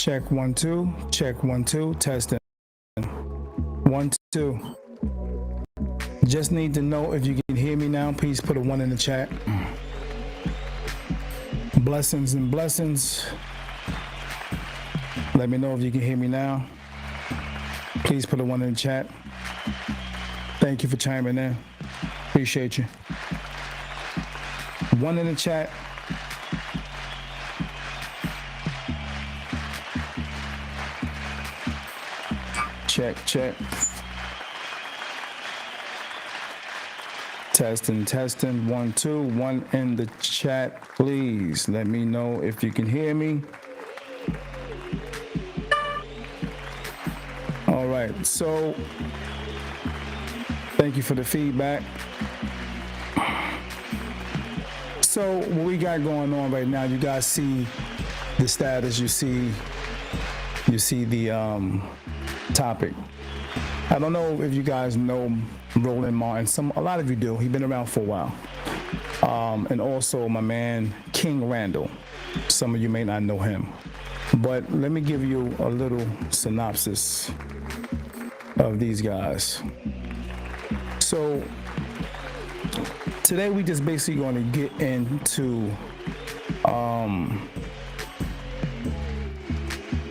Check 1 2. Check 1 2. Testing 1 2. Just need to know if you can hear me now. Please put a 1 in the chat. Blessings and blessings. Let me know if you can hear me now. Please put a 1 in the chat. Thank you for chiming in. Appreciate you. 1 in the chat. Check, check. Testing. 1 2. 1 in the chat, please. Let me know if you can hear me. All right, so thank you for the feedback. So what we got going on right now, you guys see the status, you see the topic. I don't know if you guys know Roland Martin. A lot of you do. He's been around for a while. And also my man King Randall. Some of you may not know him. But let me give you a little synopsis of these guys. So today we just basically going to get into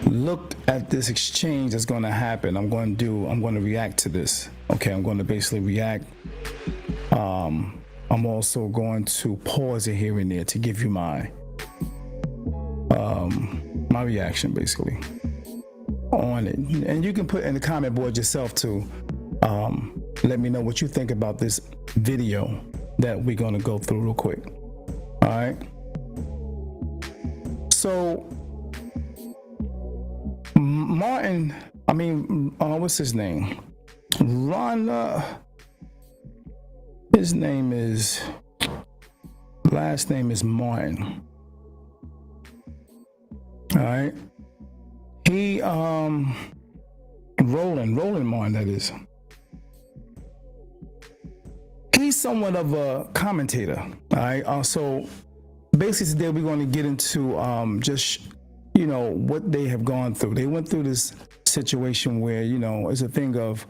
look at this exchange that's going to happen. I'm going to react to this. Okay, I'm going to basically react. I'm also going to pause it here and there to give you my reaction basically on it. And you can put in the comment board yourself to let me know what you think about this video that we're going to go through real quick. All right. So Martin, what's his name? Last name is Martin. All right. He, Roland Martin, that is. He's somewhat of a commentator. All right. So basically today we're going to get into just, what they have gone through. They went through this situation where, it's a thing of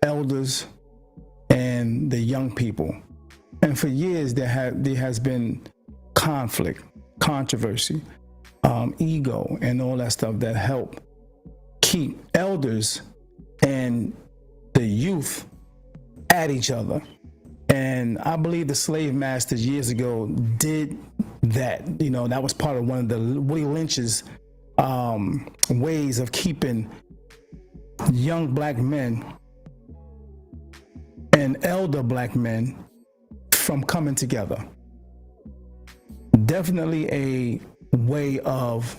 elders and the young people. And for years there has been conflict, controversy, ego, and all that stuff that help keep elders and the youth at each other. And I believe the slave masters years ago did that. That was part of one of the Willie Lynch's ways of keeping young black men and elder black men from coming together. Definitely a way of,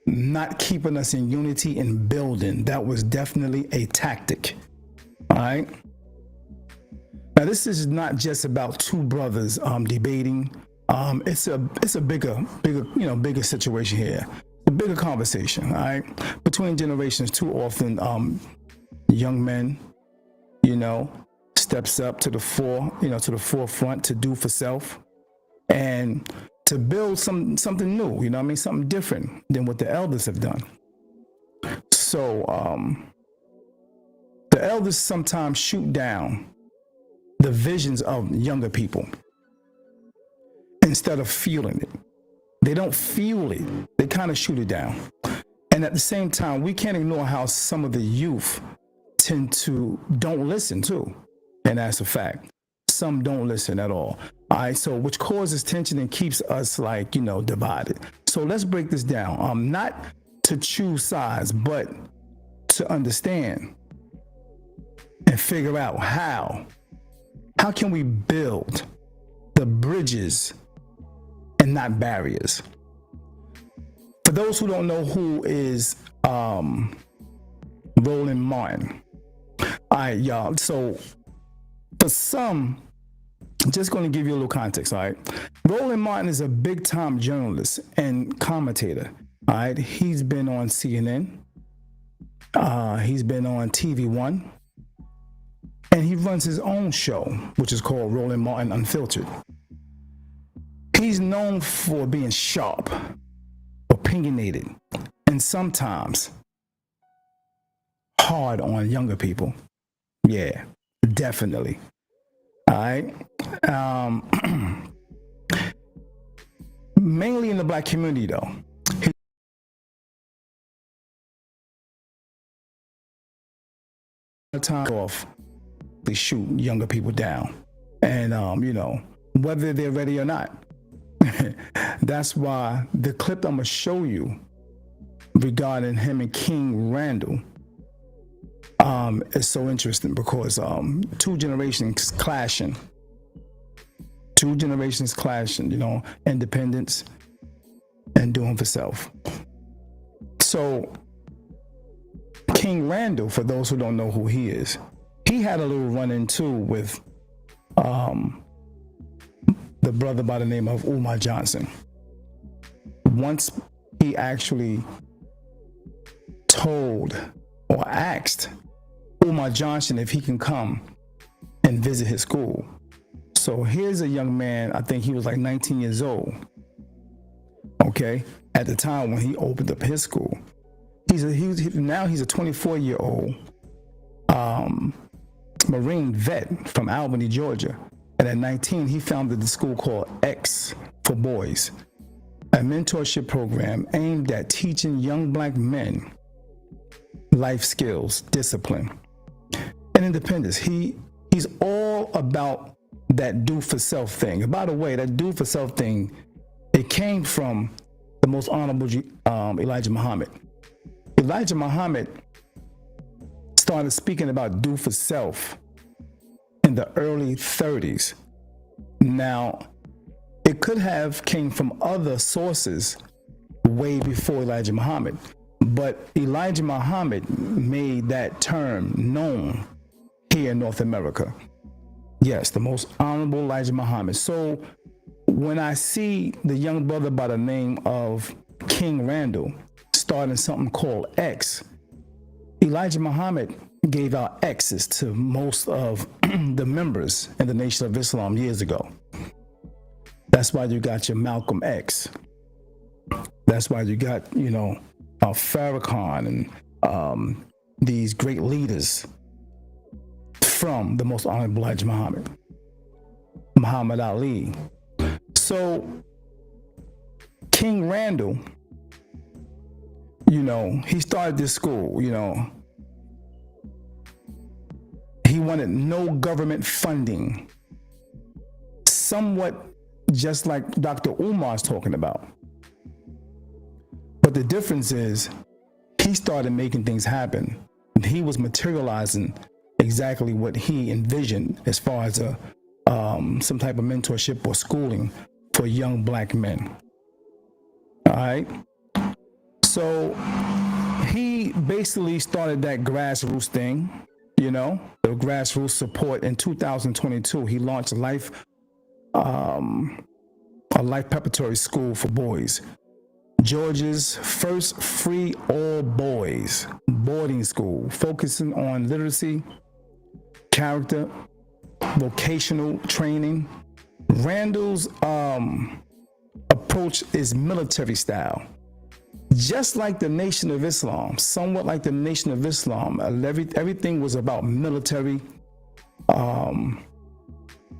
not keeping us in unity and building. That was definitely a tactic. All right. Now this is not just about two brothers debating. It's a bigger situation here. A bigger conversation, all right? Between generations. Too often young men, steps up to the forefront to do for self and to build something new, something different than what the elders have done. So the elders sometimes shoot down the visions of younger people instead of feeling it. They don't feel it. They kind of shoot it down. And at the same time, we can't ignore how some of the youth don't listen too. And that's a fact. Some don't listen at all. All right. So which causes tension and keeps us divided. So let's break this down. Not to choose sides, but to understand and figure out how can we build the bridges and not barriers. For those who don't know who is Roland Martin, all right, y'all. So for some, I'm just going to give you a little context. All right, Roland Martin is a big-time journalist and commentator. All right, he's been on CNN. He's been on TV One. And he runs his own show, which is called Roland Martin Unfiltered. He's known for being sharp, opinionated, and sometimes hard on younger people. Yeah, definitely. All right. Mainly in the black community, though. Time off, they shoot younger people down, and whether they're ready or not. That's why the clip I'm gonna show you regarding him and King Randall is so interesting because two generations clashing, independence and doing for self. So King Randall, for those who don't know who he is, he had a little run-in too with the brother by the name of Umar Johnson. Once he actually told or asked Umar Johnson if he can come and visit his school. So here's a young man, I think he was like 19 years old, okay, at the time when he opened up his school. Now he's a 24-year-old Marine vet from Albany, Georgia. And at 19, he founded the school called X for Boys, a mentorship program aimed at teaching young black men life skills, discipline, and independence. He's all about that do for self thing. And by the way, that do for self thing, it came from the most honorable Elijah Muhammad. Elijah Muhammad started speaking about do for self in the early 30s. Now, it could have came from other sources way before Elijah Muhammad, but Elijah Muhammad made that term known here in North America. Yes, the most honorable Elijah Muhammad. So when I see the young brother by the name of King Randall starting something called X, Elijah Muhammad gave out X's to most of the members in the Nation of Islam years ago. That's why you got your Malcolm X. That's why you got, Farrakhan and these great leaders from the most honorable Elijah Muhammad, Muhammad Ali. So King Randall, he started this school, he wanted no government funding, somewhat just like Dr. Umar's talking about. But the difference is he started making things happen. He was materializing exactly what he envisioned as far as some type of mentorship or schooling for young black men. All right. So he basically started that grassroots thing, the grassroots support. In 2022, he launched a life preparatory school for boys, Georgia's first free all boys boarding school, focusing on literacy, character, vocational training. Randall's approach is military style, just like the Nation of Islam, somewhat like the Nation of Islam. Everything was about military,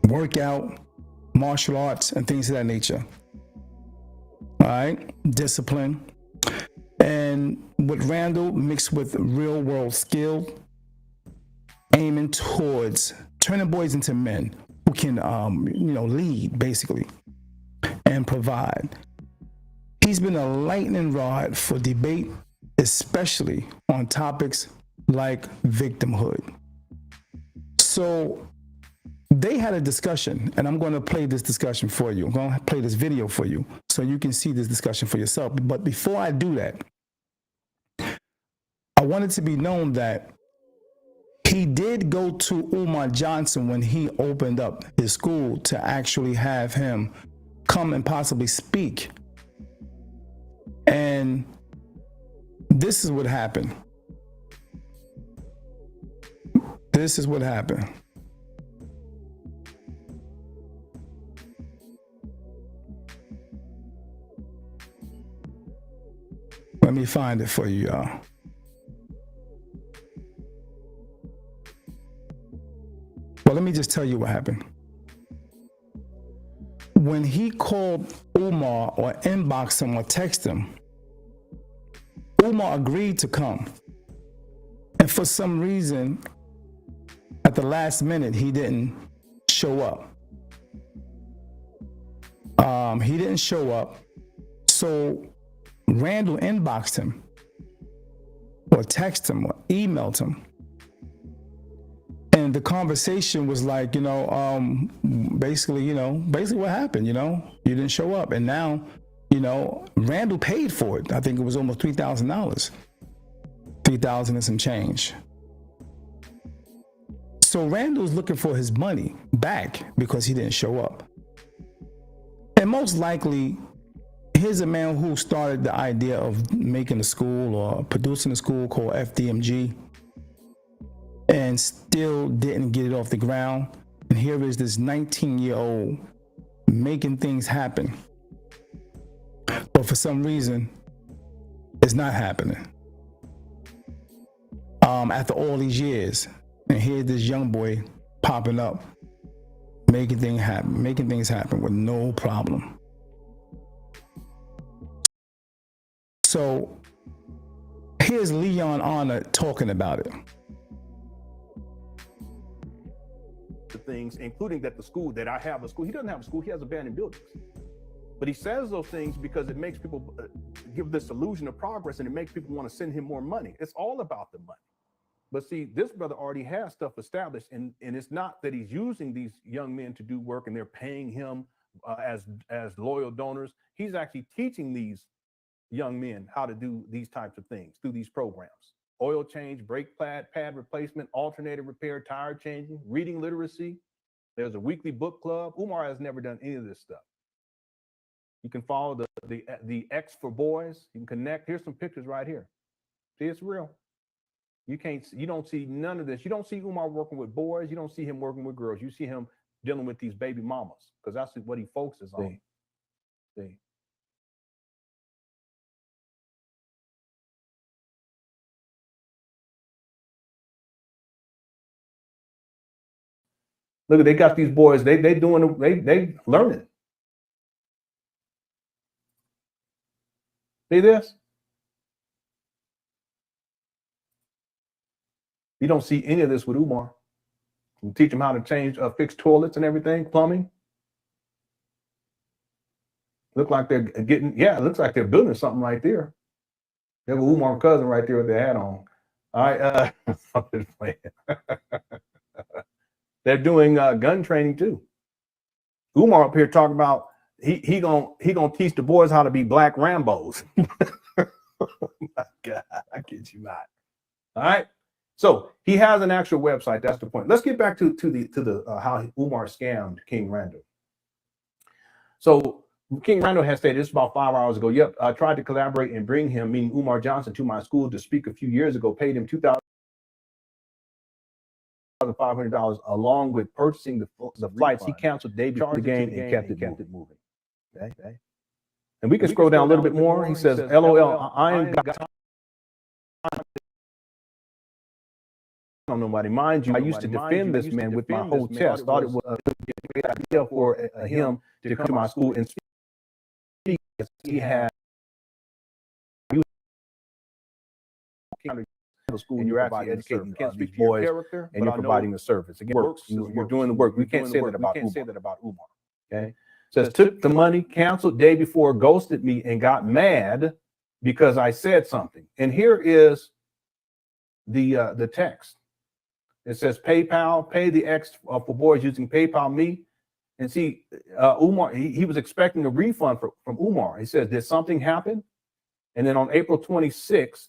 workout, martial arts, and things of that nature. All right, discipline. And with Randall mixed with real world skill, aiming towards turning boys into men who can, lead basically and provide. He's been a lightning rod for debate, especially on topics like victimhood. So they had a discussion, and I'm going to play this discussion for you. I'm going to play this video for you so you can see this discussion for yourself. But before I do that, I want it to be known that he did go to Umar Johnson when he opened up his school to actually have him come and possibly speak. And this is what happened. This is what happened. me find it for you, y'all. Well, let me just tell you what happened. When he called Umar or inboxed him or texted him, Umar agreed to come. And for some reason, at the last minute, he didn't show up. He didn't show up. So Randall inboxed him or texted him or emailed him. And the conversation was like, basically what happened, you didn't show up. And now, Randall paid for it. I think it was almost $3,000, 3,000 and some change. So Randall's looking for his money back because he didn't show up. And most likely, here's a man who started the idea of making a school or producing a school called FDMG and still didn't get it off the ground. And here is this 19-year-old making things happen. But for some reason, it's not happening. After all these years, and here's this young boy popping up, making things happen with no problem. So here's Leon Honor talking about it. The things, including that the school, that I have a school. He doesn't have a school, he has abandoned buildings. But he says those things because it makes people give this illusion of progress, and it makes people want to send him more money. It's all about the money. But see, this brother already has stuff established, and it's not that he's using these young men to do work and they're paying him as loyal donors. He's actually teaching these young men how to do these types of things through these programs. Oil change, brake pad replacement, alternator repair, tire changing, reading literacy. There's a weekly book club. Umar has never done any of this stuff. You can follow the X for boys. You can connect. Here's some pictures right here. See, it's real. You don't see none of this. You don't see Umar working with boys. You don't see him working with girls. You see him dealing with these baby mamas, because that's what he focuses on. See. Look, they got these boys. They learning. See this? You don't see any of this with Umar. You teach them how to change, fix toilets and everything, plumbing. Look like they're it looks like they're building something right there. They have a Umar cousin right there with their hat on. All right, I'm just playing. They're doing gun training too. Umar up here talking about he gonna teach the boys how to be black Rambos. Oh my God, I kid you not. All right. So he has an actual website. That's the point. Let's get back to the how Umar scammed King Randall. So King Randall has stated this about 5 hours ago. Yep, I tried to collaborate and bring him, meaning Umar Johnson, to my school to speak a few years ago. Paid him $2,500 along with purchasing the flights. He canceled day before the game and kept it moving. Okay. And we can scroll down a little bit more. He says, "LOL, I ain't got time. Nobody, mind you, I used to defend this man with my whole chest. Thought it was a great idea for him to come to my school and speak. He had school, and you're actually educating. You can't speak to boys, and you're providing a service. Again, you're doing the work. We can't say that about Umar. Okay, says took the money, canceled day before, ghosted me, and got mad because I said something. And here is the text. It says PayPal, pay the X for boys using PayPal me. And see, Umar, he was expecting a refund from Umar. He says, did something happen? And then on April 26th,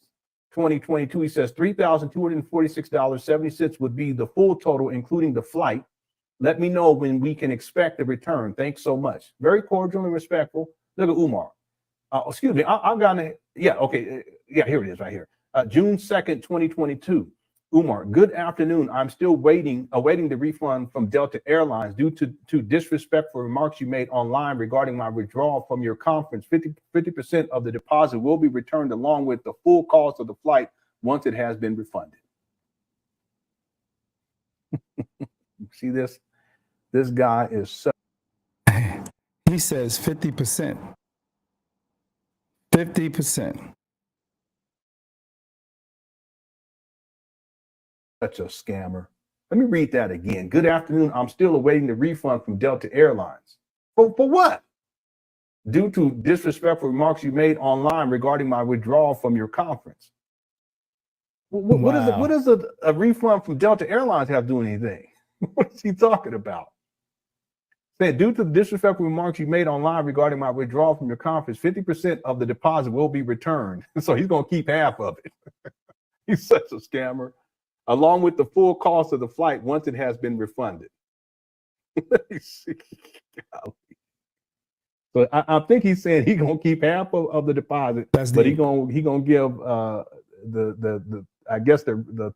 2022, he says $3,246.70 would be the full total, including the flight. Let me know when we can expect a return. Thanks so much. Very cordial and respectful. Look at Umar. Excuse me, I've gotten it. Yeah, okay. Yeah, here it is right here. June 2nd, 2022. Umar, good afternoon. I'm still awaiting the refund from Delta Airlines due to disrespectful remarks you made online regarding my withdrawal from your conference. 50% of the deposit will be returned along with the full cost of the flight once it has been refunded. See this? This guy is so. He says 50%. 50%. Such a scammer. Let me read that again. Good afternoon. I'm still awaiting the refund from Delta Airlines. For what? Due to disrespectful remarks you made online regarding my withdrawal from your conference. What does a refund from Delta Airlines have to do with anything? What is he talking about? Saying, due to the disrespectful remarks you made online regarding my withdrawal from your conference, 50% of the deposit will be returned. So he's going to keep half of it. He's such a scammer. Along with the full cost of the flight once it has been refunded. So I think he's saying he's gonna keep half of the deposit, but he's gonna give the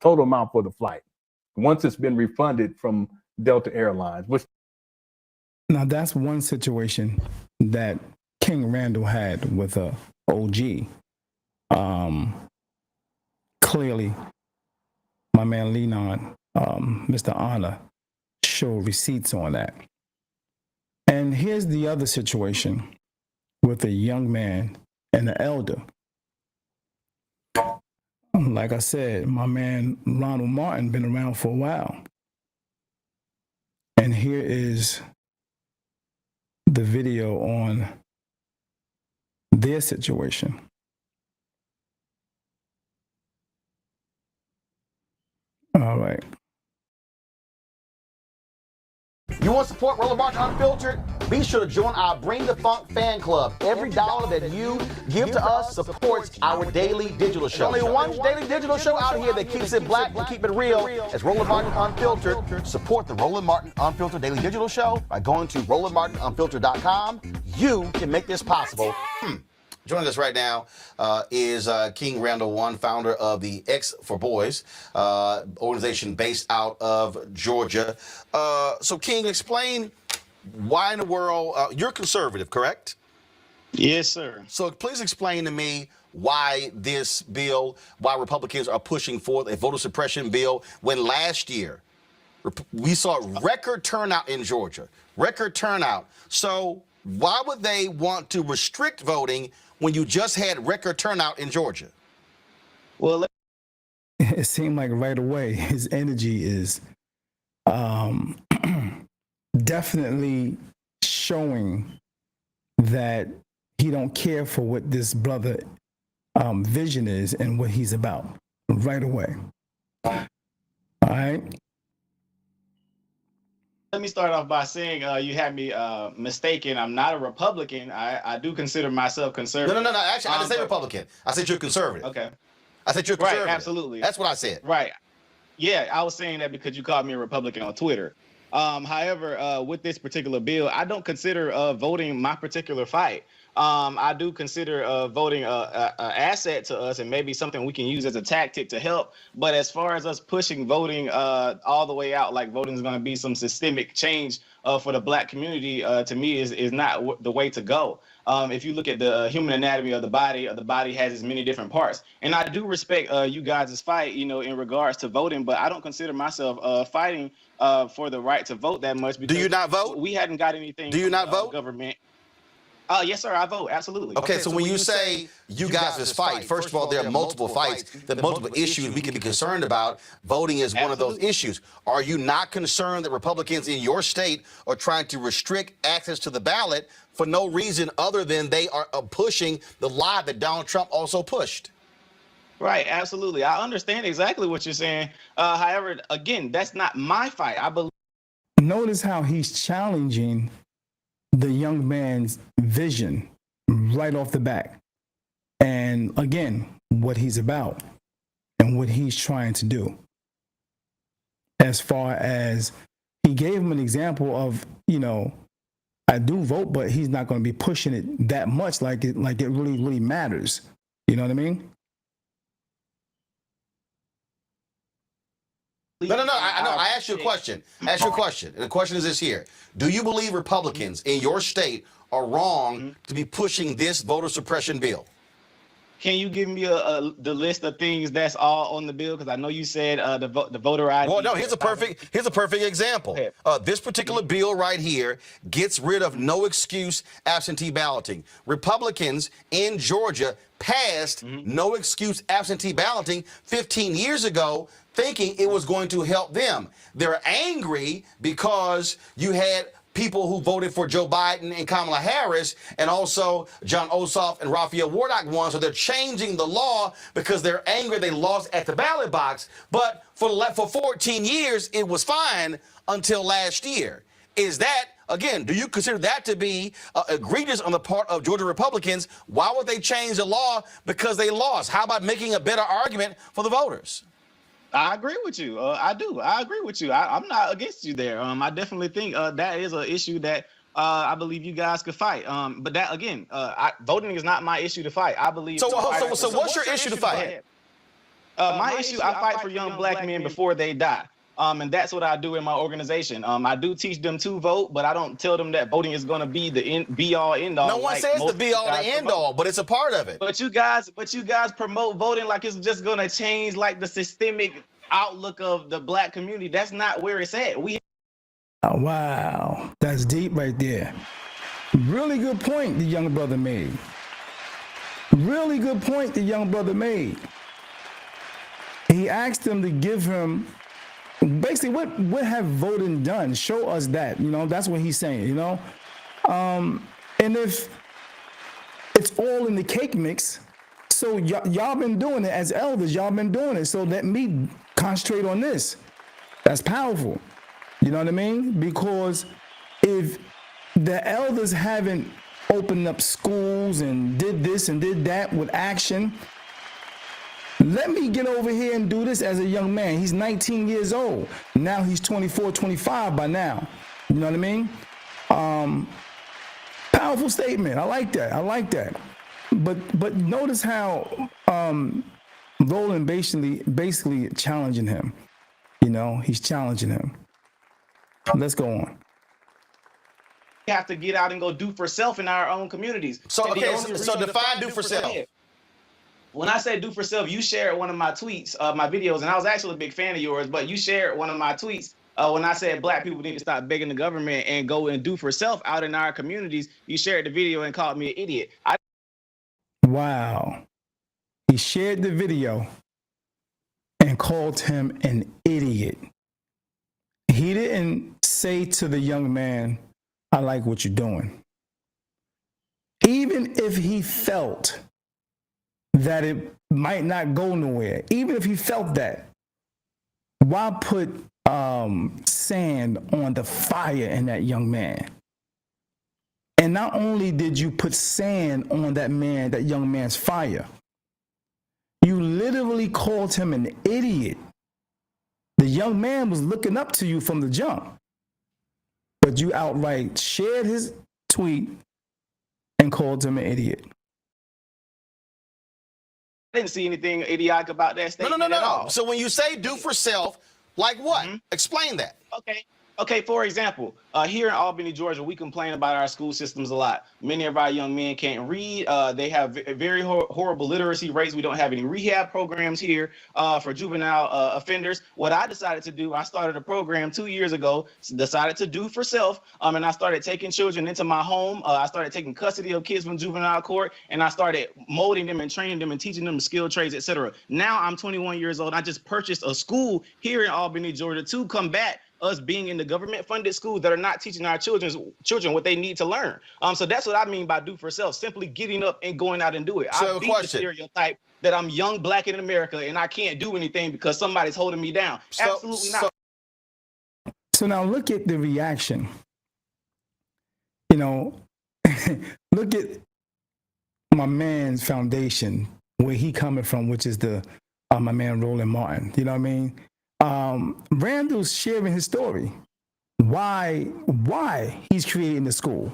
total amount for the flight once it's been refunded from Delta Airlines. Now that's one situation that King Randall had with a OG. Clearly, my man Lenon, Mr. Honor, showed receipts on that. And here's the other situation with a young man and an elder. Like I said, my man Ronald Martin been around for a while. And here is the video on their situation. All right. You want to support Roland Martin Unfiltered? Be sure to join our Bring the Funk fan club. Every dollar that you give to us supports our daily digital show. There's only one daily digital show out here that keeps it black and keep it real. It's Roland Martin Unfiltered. Support the Roland Martin Unfiltered daily digital show by going to RolandMartinUnfiltered.com. You can make this possible. Joining us right now is King Randall I, founder of the X for Boys organization based out of Georgia. So, King, explain why in the world you're conservative, correct? Yes, sir. So, please explain to me why this bill, why Republicans are pushing forth a voter suppression bill when last year we saw record turnout in Georgia, record turnout. So, why would they want to restrict voting when you just had record turnout in Georgia? Well, it seemed like right away his energy is definitely showing that he don't care for what this brother vision is and what he's about right away. All right. let me start off by saying you had me mistaken. I'm not a Republican. I do consider myself conservative. No. Actually, I didn't say Republican. I said you're conservative. Okay. I said you're conservative. Right, absolutely. That's what I said. Right. Yeah, I was saying that because you called me a Republican on Twitter. However, with this particular bill, I don't consider voting my particular fight. I do consider voting an asset to us and maybe something we can use as a tactic to help. But as far as us pushing voting all the way out, like voting is going to be some systemic change for the black community, to me is not the way to go. If you look at the human anatomy of the body has as many different parts. And I do respect you guys' fight, in regards to voting, but I don't consider myself fighting for the right to vote that much. Because do you not vote? We hadn't got anything. Do you not vote? Government. Yes, sir. I vote. Absolutely. Okay, so when you say you guys' fight, first of all, there are multiple fights, there are multiple issues we can be concerned about. Voting is one of those issues. Are you not concerned that Republicans in your state are trying to restrict access to the ballot for no reason other than they are pushing the lie that Donald Trump also pushed? Right. Absolutely. I understand exactly what you're saying. However, again, that's not my fight. I believe. Notice how he's challenging the young man's vision right off the bat. And again, what he's about and what he's trying to do. As far as he gave him an example of, I do vote, but he's not going to be pushing it that much like it really, really matters. You know what I mean? No. I know. I asked you a question. And the question is this here. Do you believe Republicans in your state are wrong to be pushing this voter suppression bill? Can you give me the list of things that's all on the bill? Because I know you said the voter ID. Well, no. Here's a perfect example. This particular bill right here gets rid of no excuse absentee balloting. Republicans in Georgia passed no excuse absentee balloting 15 years ago, thinking it was going to help them. They're angry because you had people who voted for Joe Biden and Kamala Harris, and also John Ossoff and Raphael Warnock won. So they're changing the law because they're angry they lost at the ballot box. But for 14 years, it was fine until last year. Is that, again, do you consider that to be egregious on the part of Georgia Republicans? Why would they change the law because they lost? How about making a better argument for the voters? I agree with you. I do. I agree with you. I'm not against you there. I definitely think that is an issue that I believe you guys could fight. But that, again, voting is not my issue to fight. I believe. So what's your issue to fight? My issue, I fight for young black men before they die. And that's what I do in my organization. I do teach them to vote, but I don't tell them that voting is going to be the be all end all. No one says the be all the end all, but it's a part of it. But you guys promote voting like it's just going to change like the systemic outlook of the black community. That's not where it's at. Oh, wow, that's deep right there. Really good point the young brother made. Really good point the young brother made. He asked them to give him basically what have voting done? Show us that. That's what he's saying. And if it's all in the cake mix, so y'all been doing it as elders. Y'all been doing it. So let me concentrate on this. That's powerful. You know what I mean? Because if the elders haven't opened up schools and did this and did that with action, let me get over here and do this as a young man. He's 19 years old. Now he's 24, 25 by now. You know what I mean? Powerful statement. I like that. But notice how Roland basically challenging him. He's challenging him. Let's go on. We have to get out and go do for self in our own communities. So define do for self. When I say do for self, you shared one of my tweets, my videos, and I was actually a big fan of yours, but you shared one of my tweets when I said black people need to stop begging the government and go and do for self out in our communities. You shared the video and called me an idiot. Wow. He shared the video and called him an idiot. He didn't say to the young man, I like what you're doing. Even if he felt that it might not go nowhere, even if he felt that, why put sand on the fire in that young man? And not only did you put sand on that young man's fire, you literally called him an idiot. The young man was looking up to you from the jump, but you outright shared his tweet and called him an idiot. I didn't see anything idiotic about that statement at all. So when you say do for self, like what? Explain that. Okay, for example, here in Albany, Georgia, we complain about our school systems a lot. Many of our young men can't read. They have very horrible literacy rates. We don't have any rehab programs here for juvenile offenders. What I decided to do, I started a program 2 years ago, decided to do for self, and I started taking children into my home. I started taking custody of kids from juvenile court, and I started molding them and training them and teaching them skill trades, etc. Now I'm 21 years old. I just purchased a school here in Albany, Georgia to combat us being in the government-funded schools that are not teaching our children what they need to learn. So that's what I mean by do for self, simply getting up and going out and do it. So I beat the stereotype that I'm young, black in America, and I can't do anything because somebody's holding me down. Absolutely not. So now look at the reaction. Look at my man's foundation, where he coming from, which is my man Roland Martin. You know what I mean? Randall's sharing his story. Why he's creating the school.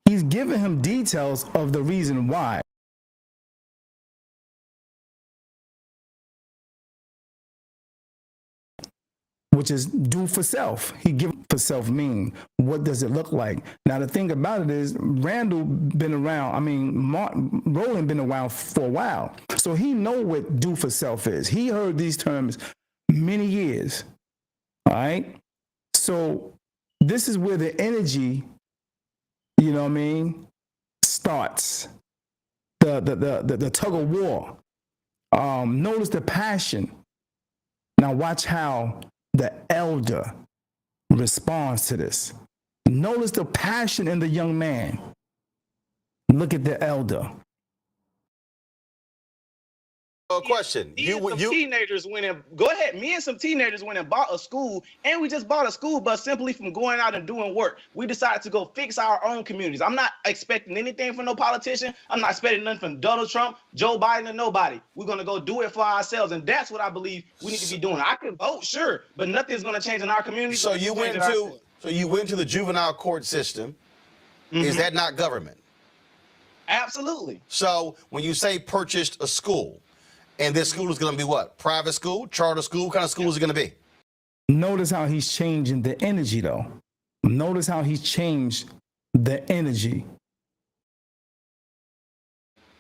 He's giving him details of the reason why. which is do for self. He give for self mean. What does it look like? Now the thing about it is Randall been around. I mean, Roland been around for a while, so he know what do for self is. He heard these terms many years. All right, so this is where the energy, you know what I mean, starts. The tug of war. Notice the passion. Now watch how the elder responds to this. Notice the passion in the young man. Look at the elder. Question. Teenagers went and go ahead. Me and some teenagers went and bought a school, and we just bought a school bus simply from going out and doing work. We decided to go fix our own communities. I'm not expecting anything from no politician. I'm not expecting nothing from Donald Trump, Joe Biden, or nobody. We're gonna go do it for ourselves, and that's what I believe we need to be doing. I can vote, sure, but nothing's gonna change in our community. So you went to the juvenile court system. Mm-hmm. Is that not government? Absolutely. So when you say purchased a school, and this school is going to be what? Private school, charter school? What kind of school is it going to be? Notice how he's changing the energy, though. Notice how he's changed the energy.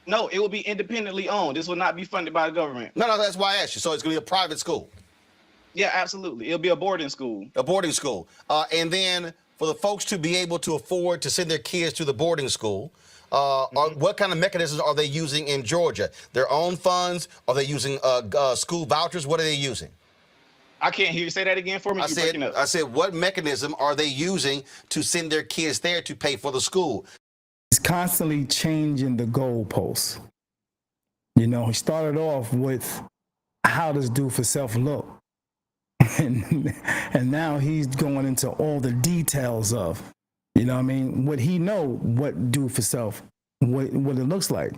No, it will be independently owned. This will not be funded by the government. No, that's why I asked you. So it's going to be a private school? Yeah, absolutely. It'll be a boarding school. A boarding school. And then for the folks to be able to afford to send their kids to the boarding school, what kind of mechanisms are they using in Georgia? Their own funds? Are they using school vouchers? What are they using? I can't hear you. Say that again for me. I said, what mechanism are they using to send their kids there to pay for the school? He's constantly changing the goalposts. You know, he started off with how does do for self look? And now he's going into all the details of, you know what I mean, what he know, what do for self, what it looks like.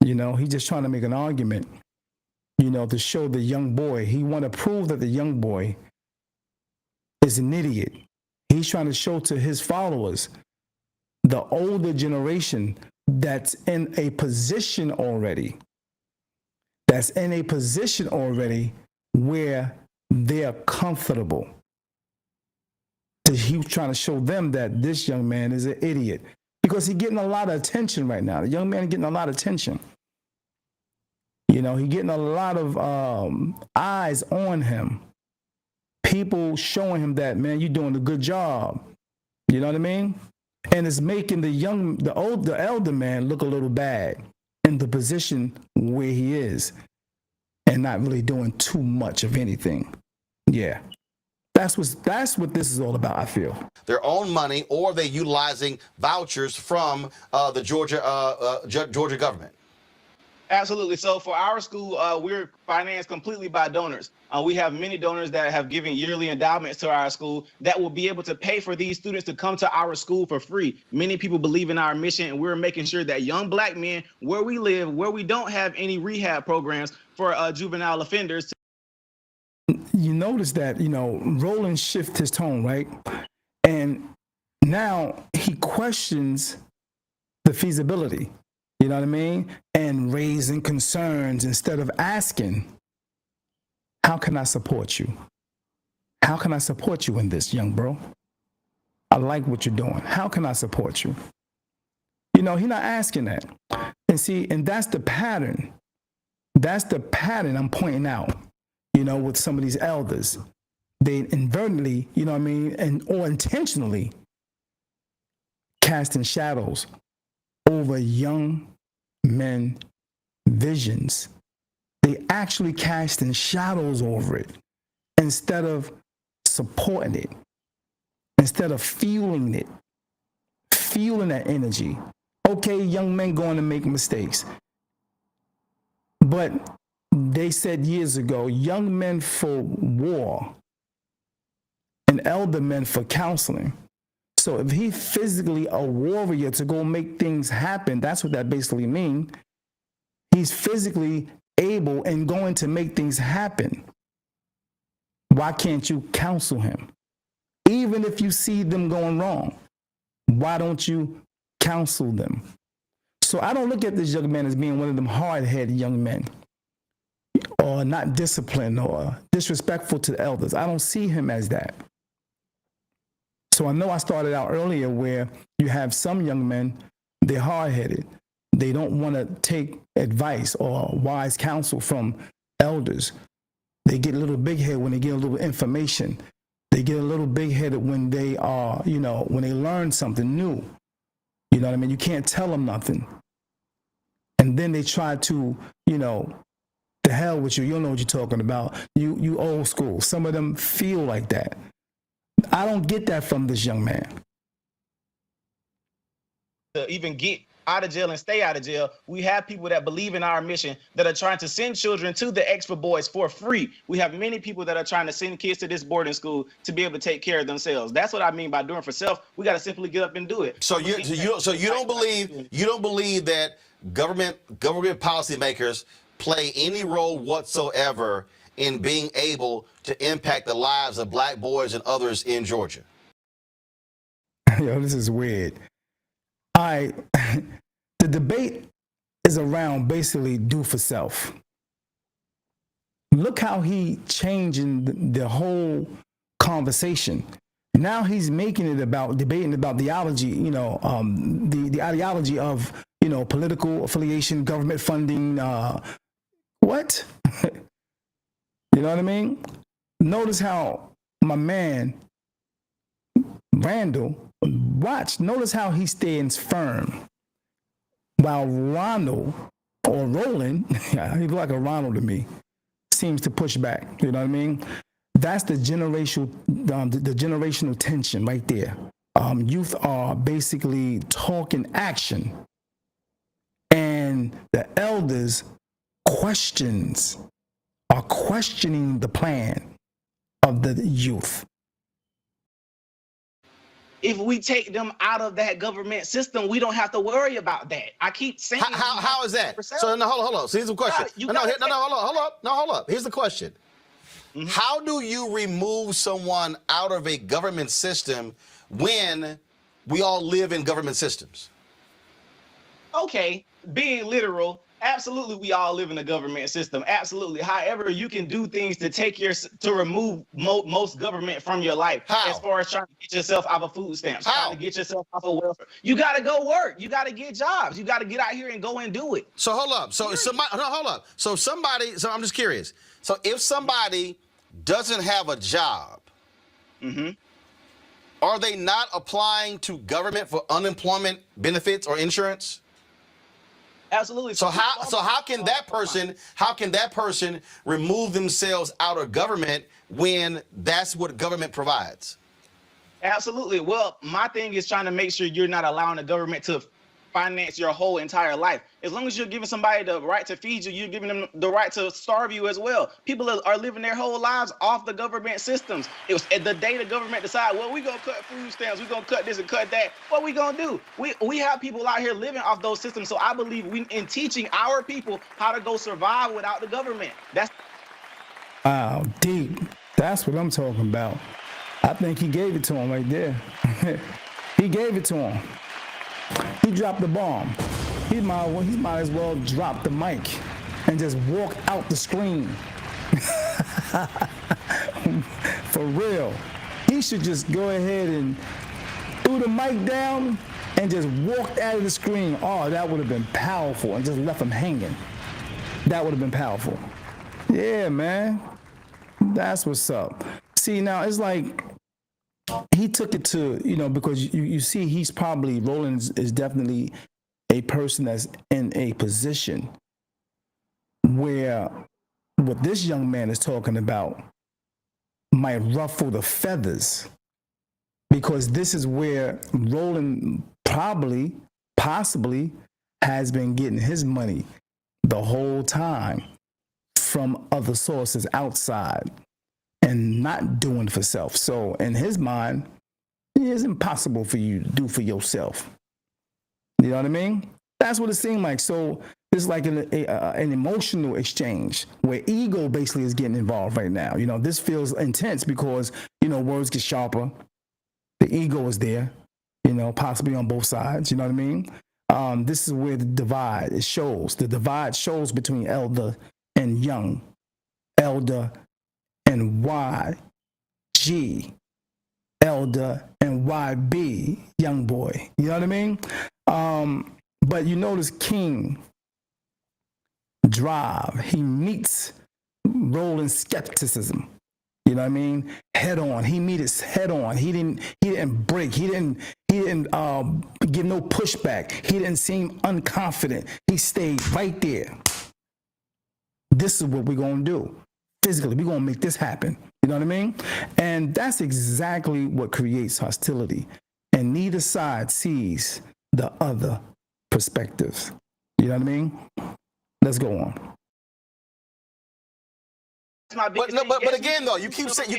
You know, he's just trying to make an argument, you know, to show the young boy. He want to prove that the young boy is an idiot. He's trying to show to his followers, the older generation that's in a position already, where they're comfortable. He was trying to show them that this young man is an idiot because he's getting a lot of attention right now. The young man is getting a lot of attention. You know, he's getting a lot of eyes on him. People showing him that, man, you're doing a good job. You know what I mean? And it's making the elder man look a little bad in the position where he is and not really doing too much of anything. Yeah. That's what this is all about, I feel. Their own money, or they're utilizing vouchers from the Georgia government. Absolutely. So for our school, we're financed completely by donors. We have many donors that have given yearly endowments to our school that will be able to pay for these students to come to our school for free. Many people believe in our mission, and we're making sure that young black men, where we live, where we don't have any rehab programs for juvenile offenders. You notice that, you know, Roland shifted his tone, right? And now he questions the feasibility, you know what I mean? And raising concerns instead of asking, how can I support you? How can I support you in this, young bro? I like what you're doing. How can I support you? You know, he's not asking that. And see, and that's the pattern. That's the pattern I'm pointing out. You know, with some of these elders, they inadvertently, you know what I mean, or intentionally casting shadows over young men' visions. They actually casting shadows over it instead of supporting it, instead of fueling that energy. Okay, young men going to make mistakes, but they said years ago, young men for war and elder men for counseling. So if he's physically a warrior to go make things happen, that's what that basically means. He's physically able and going to make things happen. Why can't you counsel him? Even if you see them going wrong, why don't you counsel them? So I don't look at this young man as being one of them hard-headed young men. or not disciplined or disrespectful to the elders. I don't see him as that. So I know I started out earlier where you have some young men, they're hard-headed. They don't want to take advice or wise counsel from elders. They get a little big-headed when they get a little information. They get a little big-headed when they are, when they learn something new. You know what I mean? You can't tell them nothing. And then they try to, the hell with you. You don't know what you're talking about. You old school. Some of them feel like that. I don't get that from this young man. To even get out of jail and stay out of jail, we have people that believe in our mission that are trying to send children to the extra boys for free. We have many people that are trying to send kids to this boarding school to be able to take care of themselves. That's what I mean by doing for self. We got to simply get up and do it. So you don't believe that government policymakers play any role whatsoever in being able to impact the lives of black boys and others in Georgia? Yo, this is weird. The debate is around basically do for self. Look how he changing the whole conversation. Now he's making it about debating about theology, the ideology of, political affiliation, government funding. What? You know what I mean? Notice how my man, Randall, notice how he stands firm. While Randall, or Roland, he look like a Ronald to me, seems to push back. You know what I mean? That's the generational tension right there. Youth are basically talking action. And the elders are questioning the plan of the youth. If we take them out of that government system, we don't have to worry about that. I keep saying. How is that? So no, hold on. So here's the question. Hold up. Here's the question. Mm-hmm. How do you remove someone out of a government system when we all live in government systems? Okay, being literal, absolutely, we all live in a government system. Absolutely. However, you can do things to remove most government from your life. How? As far as trying to get yourself off of food stamps, How? trying to get yourself off of welfare. You got to go work. You got to get jobs. You got to get out here and go and do it. So hold up. So I'm just curious. So if somebody doesn't have a job, mm-hmm. are they not applying to government for unemployment benefits or insurance? Absolutely. So how can that person remove themselves out of government when that's what government provides? Absolutely. Well, my thing is trying to make sure you're not allowing the government to finance your whole entire life. As long as you're giving somebody the right to feed you, you're giving them the right to starve you as well. People are living their whole lives off the government systems. It was at the day the government decide, well, we gonna cut food stamps, we gonna cut this and cut that. What we gonna do? We have people out here living off those systems. So I believe in teaching our people how to go survive without the government. That's wow, deep. That's what I'm talking about. I think he gave it to him right there. He gave it to him. He dropped the bomb. He might as well drop the mic and just walk out the screen. For real. He should just go ahead and threw the mic down and just walked out of the screen. Oh, that would have been powerful, and just left him hanging. That would have been powerful. Yeah, man. That's what's up. See, now it's like he took it to, because you see Roland is definitely a person that's in a position where what this young man is talking about might ruffle the feathers, because this is where Roland possibly has been getting his money the whole time from other sources outside and not doing for self. So in his mind, it is impossible for you to do for yourself. You know what I mean? That's what it seemed like. So it's like an emotional exchange where ego basically is getting involved right now. This feels intense because, words get sharper. The ego is there, possibly on both sides. You know what I mean? This is where the divide shows. The divide shows between elder and young. elder, and YG, elder, and YB, young boy. You know what I mean? But you notice King Drive, he meets Roland's skepticism. You know what I mean? Head on. He met it head on. He didn't break. He didn't give no pushback. He didn't seem unconfident. He stayed right there. This is what we're gonna do. Physically, we're gonna make this happen. You know what I mean? And that's exactly what creates hostility. And neither side sees the other perspectives. You know what I mean? Let's go on. But again, though, you keep saying,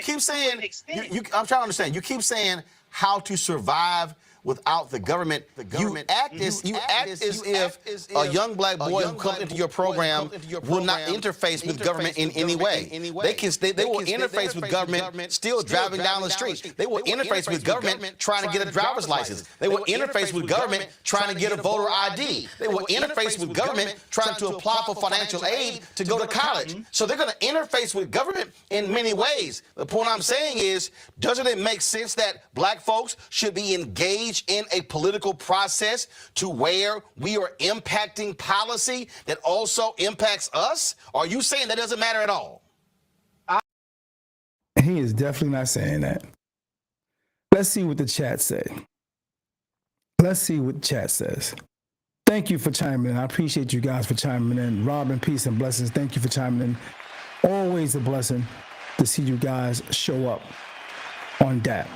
I'm trying to understand. You keep saying how to survive without the government. You act as if a young black boy who comes into your program will not interface with government in any way. They will interface with government still driving down the street. They will interface with government trying to get a driver's license. They will interface with government trying to get a voter ID. They will interface with government trying to apply for financial aid to go to college. So they're going to interface with government in many ways. The point I'm saying is, doesn't it make sense that black folks should be engaged in a political process to where we are impacting policy that also impacts us? Or are you saying that doesn't matter at all? He is definitely not saying that. Let's see what the chat say. Let's see what the chat says. Thank you for chiming in. I appreciate you guys for chiming in. Robin, peace and blessings. Thank you for chiming in. Always a blessing to see you guys show up on D.A.P.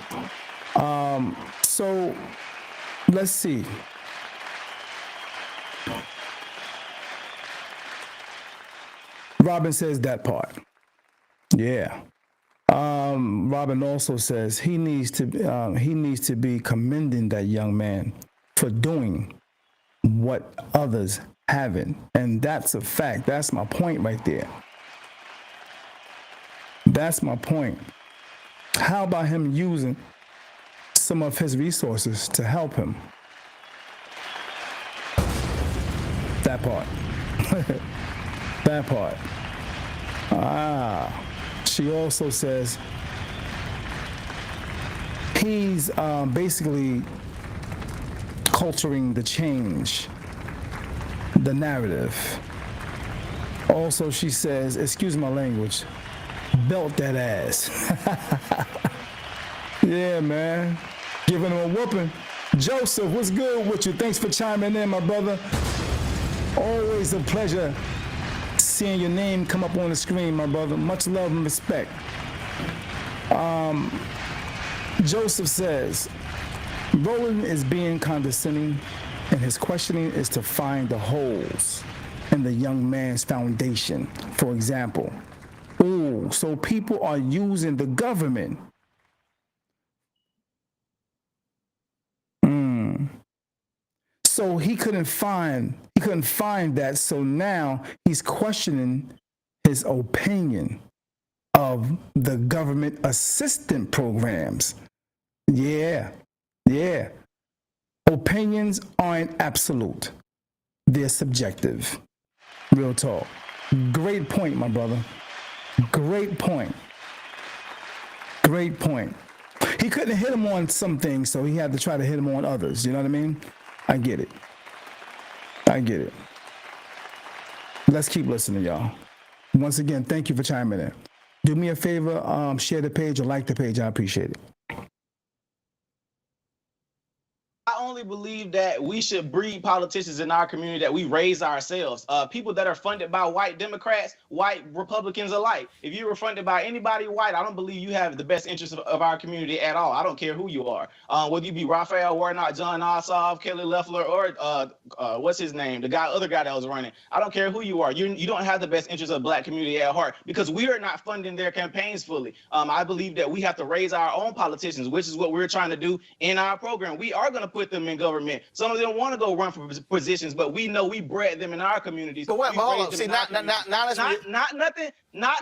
So let's see. Robin says that part. Yeah. Robin also says he needs to be commending that young man for doing what others haven't, and that's a fact. That's my point right there. That's my point. How about him using some of his resources to help him? That part. That part. She also says he's basically culturing the change, the narrative. Also, she says, excuse my language, belt that ass. Yeah, man. Giving him a whooping. Joseph, what's good with you? Thanks for chiming in, my brother. Always a pleasure seeing your name come up on the screen, my brother. Much love and respect. Joseph says, Roland is being condescending, and his questioning is to find the holes in the young man's foundation. For example, so people are using the government. So he couldn't find that. So now he's questioning his opinion of the government assistance programs. Yeah. Opinions aren't absolute. They're subjective. Real talk. Great point, my brother. Great point. He couldn't hit him on some things, so he had to try to hit him on others. You know what I mean? I get it. Let's keep listening, y'all. Once again, thank you for chiming in. Do me a favor, share the page or like the page. I appreciate it. I only believe that we should breed politicians in our community that we raise ourselves. People that are funded by white Democrats, white Republicans alike. If you were funded by anybody white, I don't believe you have the best interest of our community at all. I don't care who you are. Whether you be Raphael Warnock, John Ossoff, Kelly Loeffler, or what's his name? The other guy that was running. I don't care who you are. You don't have the best interest of the black community at heart because we are not funding their campaigns fully. I believe that we have to raise our own politicians, which is what we're trying to do in our program. We are going to put them them in government. Some of them want to go run for positions, but we know we bred them in our communities. But hold on. See, not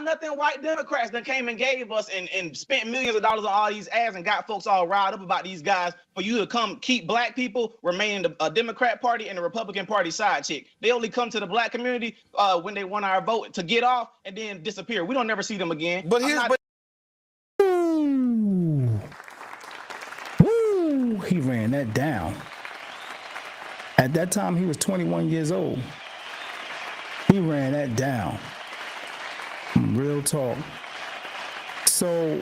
nothing white Democrats that came and gave us and spent millions of dollars on all these ads and got folks all riled up about these guys for you to come keep black people remaining a Democrat Party and the Republican Party side chick. They only come to the black community when they want our vote to get off and then disappear. We don't never see them again. But here's Woo! He ran that down. At that time, he was 21 years old. He ran that down. Real talk. So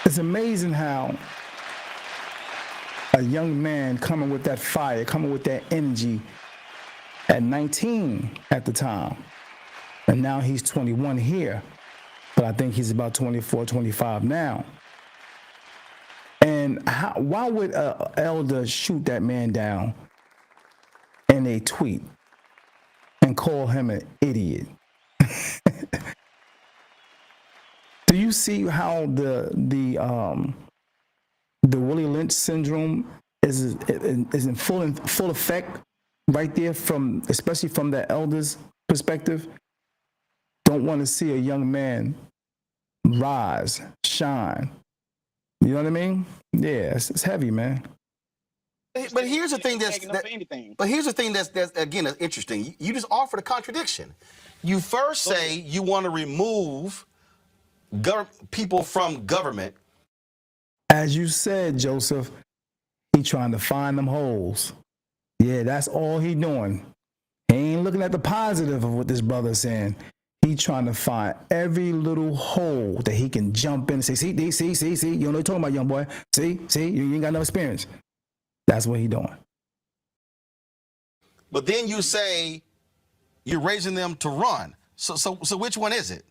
it's amazing how a young man coming with that fire, coming with that energy at 19 at the time, and now he's 21 here, but I think he's about 24, 25 now. And why would an elder shoot that man down in a tweet and call him an idiot? Do you see how the Willie Lynch syndrome is in full effect right there, especially from the elder's perspective? Don't want to see a young man rise, shine. You know what I mean? Yeah, it's heavy, man. But here's the thing that's again interesting. You just offered a contradiction. You first say you want to remove people from government. As you said, Joseph, he trying to find them holes. Yeah, that's all he doing. He ain't looking at the positive of what this brother's saying. He trying to find every little hole that he can jump in and say, see, you know what you're talking about, young boy. See, you ain't got no experience. That's what he doing. But then you say you're raising them to run. So which one is it?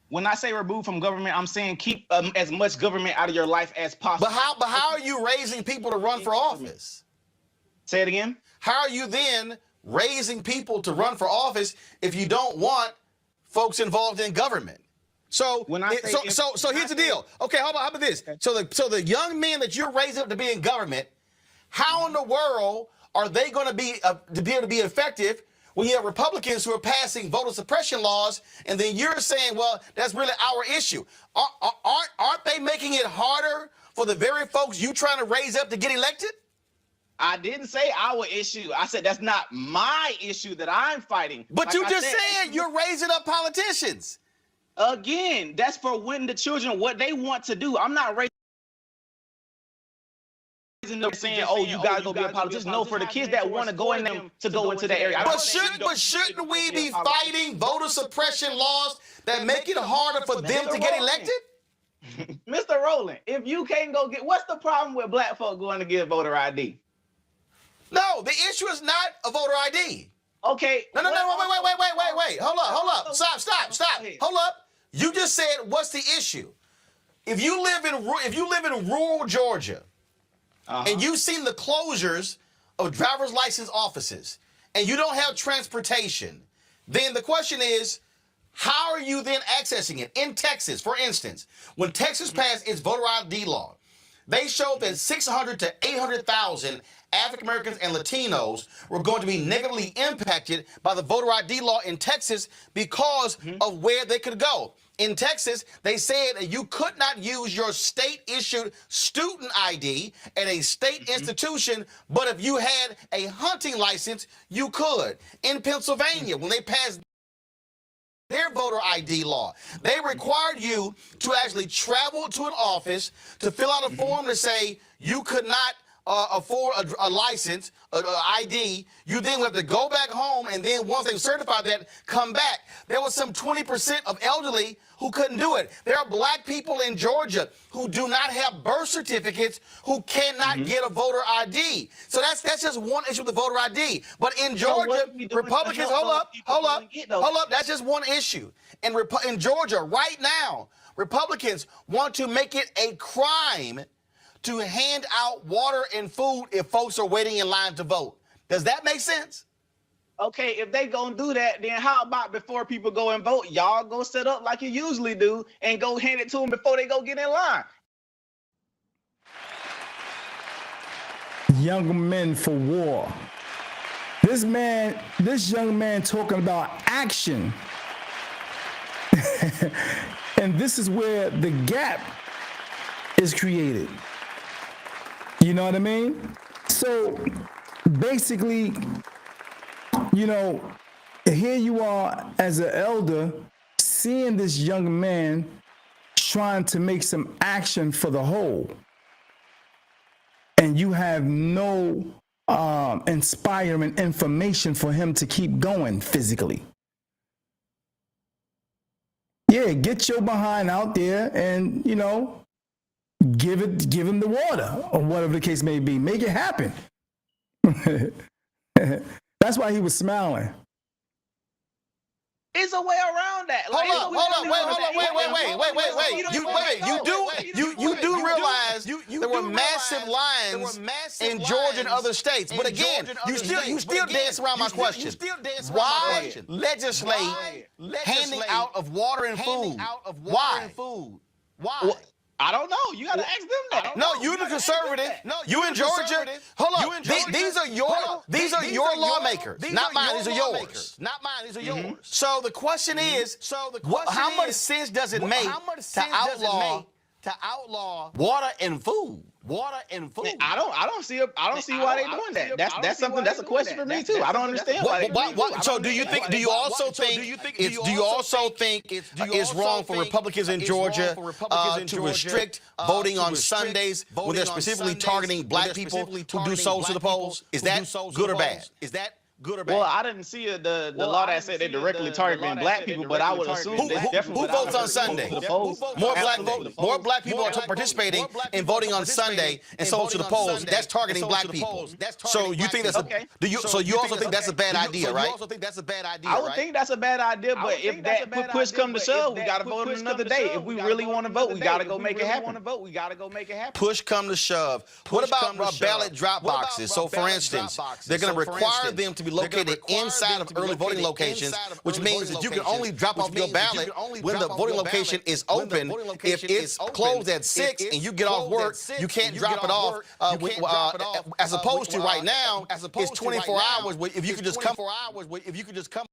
When I say remove from government, I'm saying keep as much government out of your life as possible. But how are you raising people to run for office? Say it again. How are you then raising people to run for office if you don't want folks involved in government? So here's the deal. Okay, how about this? So the young men that you're raising up to be in government, how in the world are they going to be able to be effective when you have Republicans who are passing voter suppression laws, and then you're saying, well, that's really our issue? Aren't they making it harder for the very folks you trying to raise up to get elected? I didn't say our issue. I said that's not my issue that I'm fighting. But like you just said you're raising up politicians. Again, that's for when the children what they want to do. I'm not raising them saying, oh, you guys go be a politician. No, for the kids that want to go in them to go into that area. But shouldn't we be fighting voter suppression laws that make it harder for them to get elected? Mr. Roland, if you can't go get, what's the problem with black folk going to get voter ID? No, the issue is not a voter ID. Okay. No, wait. Hold up. Stop. Hold up. You just said, what's the issue? If you live in rural Georgia, and you've seen the closures of driver's license offices, and you don't have transportation, then the question is, how are you then accessing it? In Texas, for instance, when Texas passed its voter ID law, they showed that 600 to 800,000 African Americans and Latinos were going to be negatively impacted by the voter ID law in Texas because of where they could go. In Texas, they said that you could not use your state-issued student ID at a state institution, but if you had a hunting license, you could. In Pennsylvania, when they passed their voter ID law, they required you to actually travel to an office to fill out a form to say you could not afford a license, ID. You then have to go back home, and then once they certify that, come back. There was some 20% of elderly who couldn't do it. There are black people in Georgia who do not have birth certificates who cannot get a voter ID. So that's just one issue with the voter ID. But in Georgia, Republicans, hold up, that's just one issue. In Georgia, right now, Republicans want to make it a crime to hand out water and food if folks are waiting in line to vote. Does that make sense? Okay, if they gonna do that, then how about before people go and vote, y'all go set up like you usually do and go hand it to them before they go get in line? young men for war. This young man talking about action. And this is where the gap is created. You know what I mean? So basically, you know, here you are as an elder seeing this young man trying to make some action for the whole. And you have no inspiring information for him to keep going physically. Yeah, get your behind out there and, you know, give him the water or whatever the case may be. Make it happen. That's why he was smiling. It's a way around that. Hold on, wait. You do realize there were massive lines in Georgia and other states. But again, you still dance around my question. Why legislate handing out of water and food? Why? Why? I don't know. You got to ask them that. No, you're the conservative. You in Georgia. Hold on. These are your lawmakers, not mine. These are yours. Not mine. These are yours. So the question is, how much sense does it make to outlaw water and food? I don't see why they're doing that. That's something. That's a question for me too. I don't understand why. So do you also think it's wrong for Republicans in Georgia to restrict voting on Sundays when they're specifically targeting black people who do souls to the polls? Is that good or bad? Well, I didn't see the law that said they directly targeting black people, but I would assume they definitely who votes on Sunday? More black people are participating in voting on Sunday and so to the polls. That's targeting black people. So you think that's So you also think that's a bad idea, right? I would think that's a bad idea, but if that push come to shove, we got to vote on another day. If we really want to vote, we got to go make it happen. Push come to shove. What about ballot drop boxes? So for instance, they're going to require them to be located inside of early voting locations, which means that you can only drop off your ballot when the voting location is open. If it's closed at 6 and you get off work, you can't drop it off. As opposed to right now, it's 24 hours. If you could just come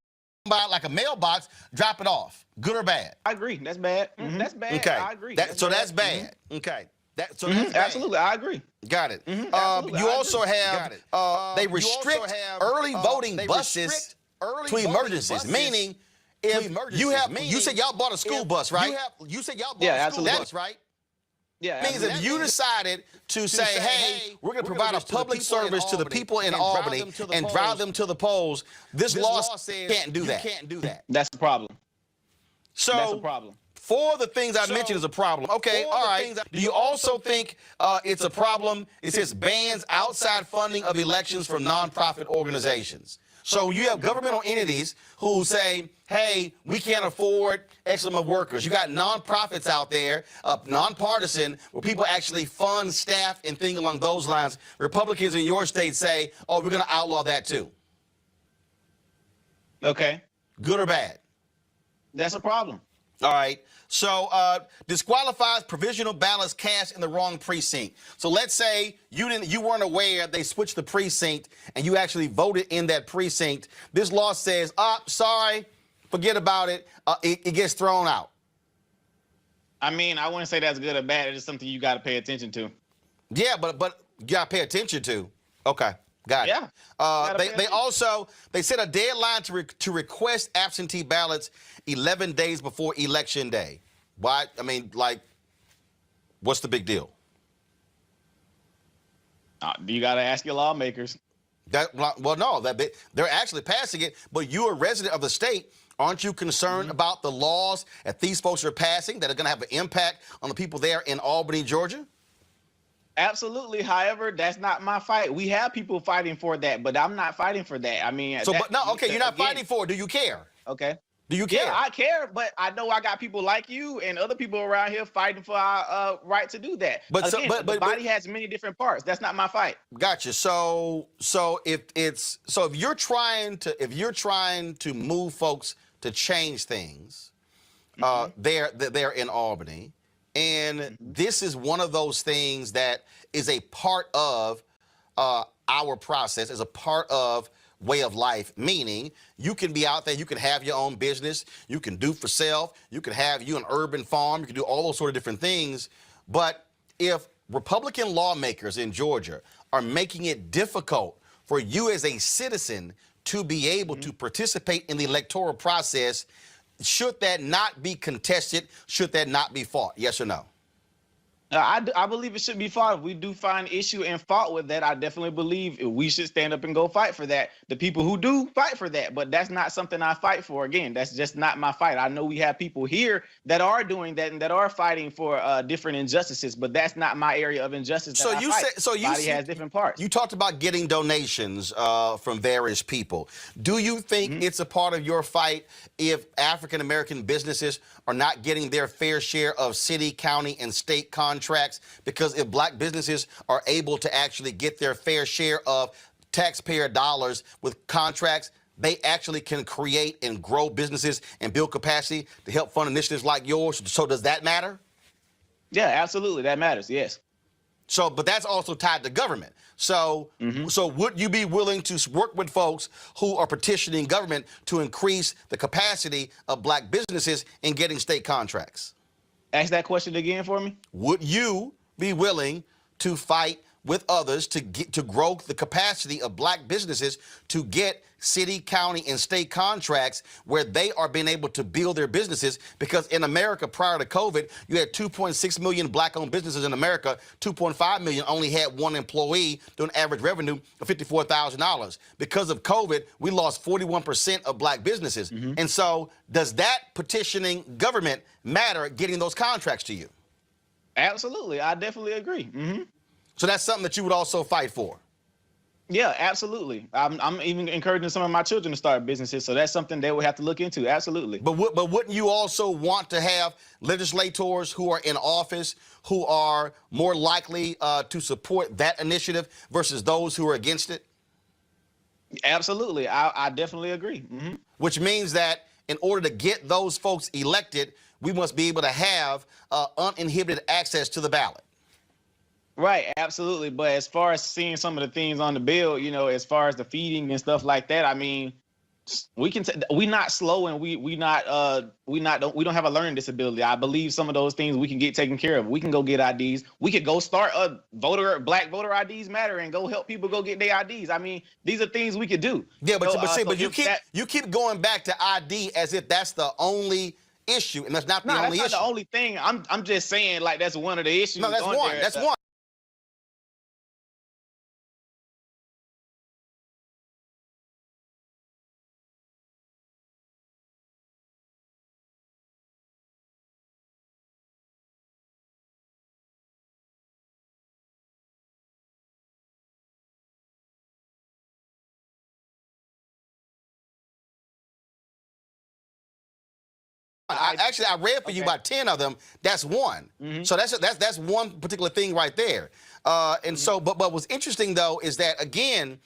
by like a mailbox, drop it off. Good or bad? I agree. That's bad. That's bad. Okay. I agree. So that's bad. Okay. Absolutely, I agree. Got it. You also have they restrict early voting buses to emergencies, meaning if you said y'all bought a school bus, right? You said y'all bought a school bus, right? Yeah, means if you decided to say, hey, we're going to provide a public service to the people in Albany and drive them to the polls, this law says can't do that. That's the problem. So that's a problem. For the things I mentioned is a problem. Okay, all right. Do you also think it's a problem? It says bans outside funding of elections from nonprofit organizations. So you have governmental entities who say, hey, we can't afford X amount of workers. You got nonprofits out there, nonpartisan, where people actually fund staff and things along those lines. Republicans in your state say, oh, we're going to outlaw that too. Okay. Good or bad? That's a problem. All right. So disqualifies provisional ballots cast in the wrong precinct. So let's say you weren't aware they switched the precinct and you actually voted in that precinct. This law says, sorry, forget about it. It gets thrown out. I mean, I wouldn't say that's good or bad. It's just something you got to pay attention to. Yeah, but you got to pay attention to. Okay. Got it. Yeah. They set a deadline to request absentee ballots 11 days before Election Day. Why? I mean, like, what's the big deal? You got to ask your lawmakers. They're actually passing it, but you're a resident of the state. Aren't you concerned about the laws that these folks are passing that are going to have an impact on the people there in Albany, Georgia? Absolutely. However, that's not my fight. We have people fighting for that, but I'm not fighting for that. I mean, you're not fighting for it. Do you care? Okay. Do you care? Yeah, I care, but I know I got people like you and other people around here fighting for our right to do that. But the body has many different parts. That's not my fight. Gotcha. So if you're trying to move folks to change things, they're in Albany. And this is one of those things that is a part of our process as a part of way of life, meaning you can be out there, you can have your own business, you can do for self, you can have an urban farm, you can do all those sort of different things. But if Republican lawmakers in Georgia are making it difficult for you as a citizen to be able to participate in the electoral process, should that not be contested? Should that not be fought? Yes or no? I believe it should be fought. If we do find issue and fault with that, I definitely believe we should stand up and go fight for that. The people who do fight for that, but that's not something I fight for. Again, that's just not my fight. I know we have people here that are doing that and that are fighting for different injustices, but that's not my area of injustice. So you said, so Everybody has different parts. You talked about getting donations from various people. Do you think it's a part of your fight if African American businesses are not getting their fair share of city, county, and state contracts? Because if black businesses are able to actually get their fair share of taxpayer dollars with contracts, they actually can create and grow businesses and build capacity to help fund initiatives like yours. So does that matter? Yeah, absolutely. That matters. Yes. So, but that's also tied to government. So, so would you be willing to work with folks who are petitioning government to increase the capacity of black businesses in getting state contracts? Ask that question again for me. Would you be willing to fight with others to grow the capacity of black businesses to get city, county, and state contracts where they are being able to build their businesses? Because in America, prior to COVID, you had 2.6 million black-owned businesses in America. 2.5 million only had one employee doing average revenue of $54,000. Because of COVID, we lost 41% of black businesses. And so does that petitioning government matter getting those contracts to you? Absolutely. I definitely agree. So that's something that you would also fight for? Yeah, absolutely. I'm even encouraging some of my children to start businesses, so that's something they would have to look into. Absolutely. But wouldn't you also want to have legislators who are in office who are more likely to support that initiative versus those who are against it? Absolutely. I definitely agree. Which means that in order to get those folks elected, we must be able to have uninhibited access to the ballot. Right, absolutely. But as far as seeing some of the things on the bill, you know, as far as the feeding and stuff like that, I mean, we not slow, and we don't have a learning disability. I believe some of those things we can get taken care of. We can go get IDs. We could go start a black voter IDs matter and go help people go get their IDs. I mean, these are things we could do. Yeah, but you keep going back to ID as if that's the only issue, and that's not the only issue. That's not the only thing. I'm just saying, like, that's one of the issues. No, that's one. That's one. I read for you about 10 of them. That's one. So that's one particular thing right there. So, but what's interesting though is that again,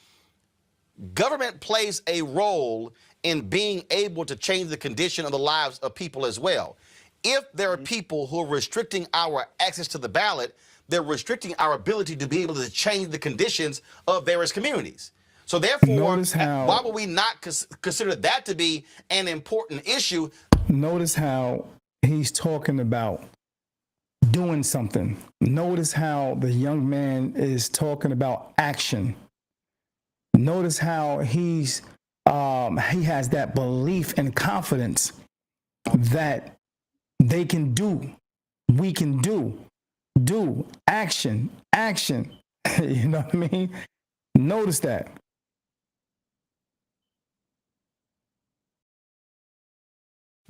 government plays a role in being able to change the condition of the lives of people as well. If there are people who are restricting our access to the ballot, they're restricting our ability to be able to change the conditions of various communities. So therefore, why would we not consider that to be an important issue? Notice how he's talking about doing something. Notice how the young man is talking about action. Notice how he has that belief and confidence that they can do, we can do action. You know what I mean? Notice that.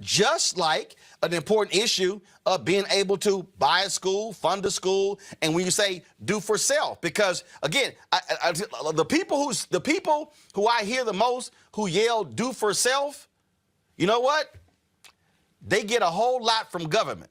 Just like an important issue of being able to buy a school, fund a school, and when you say do for self, because again, the people who I hear the most who yell do for self, you know what? They get a whole lot from government.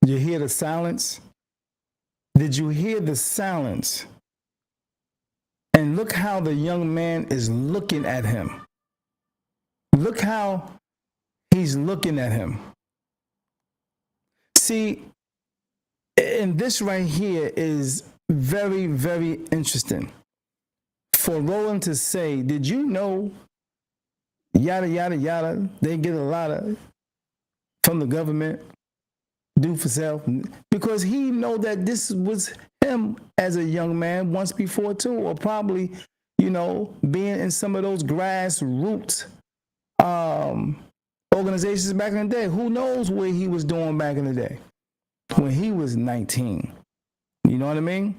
You hear the silence? Did you hear the silence? And look how the young man is looking at him. Look how he's looking at him. See, and this right here is very, very interesting. For Roland to say, did you know, yada, yada, yada, they get a lot of from the government, do for self, because he know that this was him as a young man once before too, or probably, being in some of those grassroots organizations back in the day. Who knows what he was doing back in the day when he was 19? You know what I mean?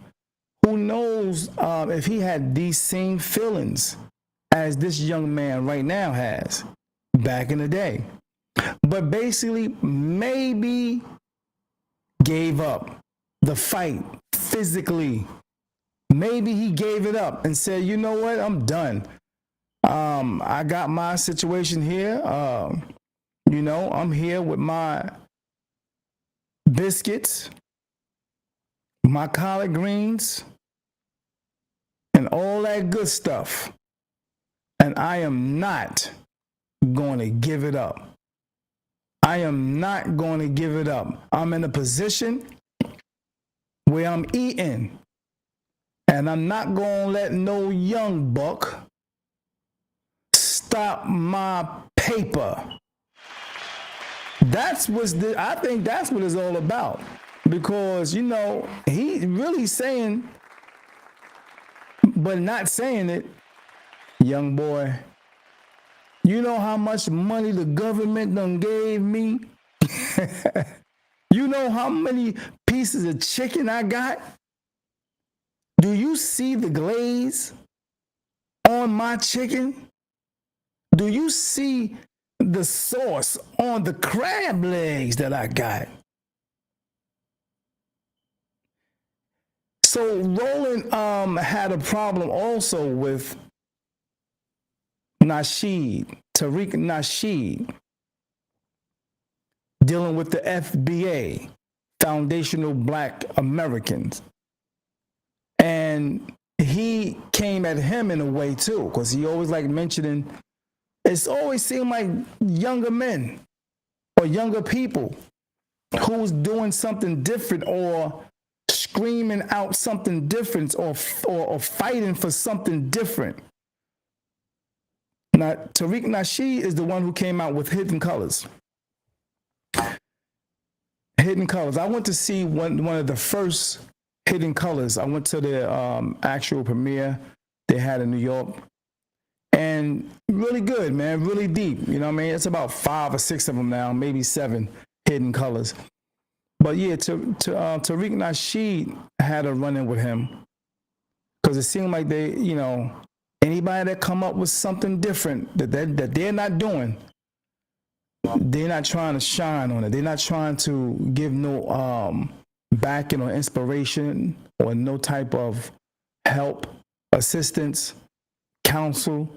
Who knows if he had these same feelings as this young man right now has back in the day. But basically, maybe gave up the fight physically. Maybe he gave it up and said, you know what, I'm done. I got my situation here. I'm here with my biscuits, my collard greens, and all that good stuff. And I am not going to give it up. I am not going to give it up. I'm in a position where I'm eating, and I'm not going to let no young buck stop my paper. I think that's what it's all about. Because, he really saying, but not saying it, young boy, you know how much money the government done gave me? You know how many pieces of chicken I got? Do you see the glaze on my chicken? Do you see the sauce on the crab legs that I got? So Roland had a problem also with Tariq Nasheed, dealing with the FBA, Foundational Black Americans. And he came at him in a way too, because he always like mentioning, it's always seemed like younger men or younger people who's doing something different or screaming out something different or fighting for something different. Now, Tariq Nasheed is the one who came out with Hidden Colors. Hidden Colors. I went to see one of the first Hidden Colors. I went to the actual premiere they had in New York. And really good, man. Really deep. You know what I mean? It's about 5 or 6 of them now, maybe 7 Hidden Colors. But yeah, Tariq Nasheed had a run-in with him because it seemed like they, anybody that come up with something different that they're not doing, they're not trying to shine on it. They're not trying to give no backing or inspiration or no type of help, assistance, counsel,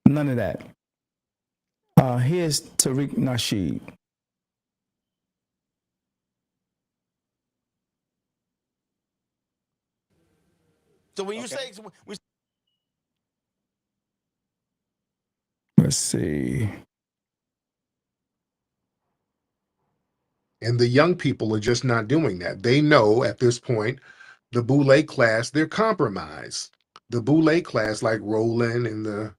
none of that. Here's Tariq Nasheed. So when you say, Let's see. And the young people are just not doing that. They know at this point, the Boule class, they're compromised. The Boule class, like Roland and the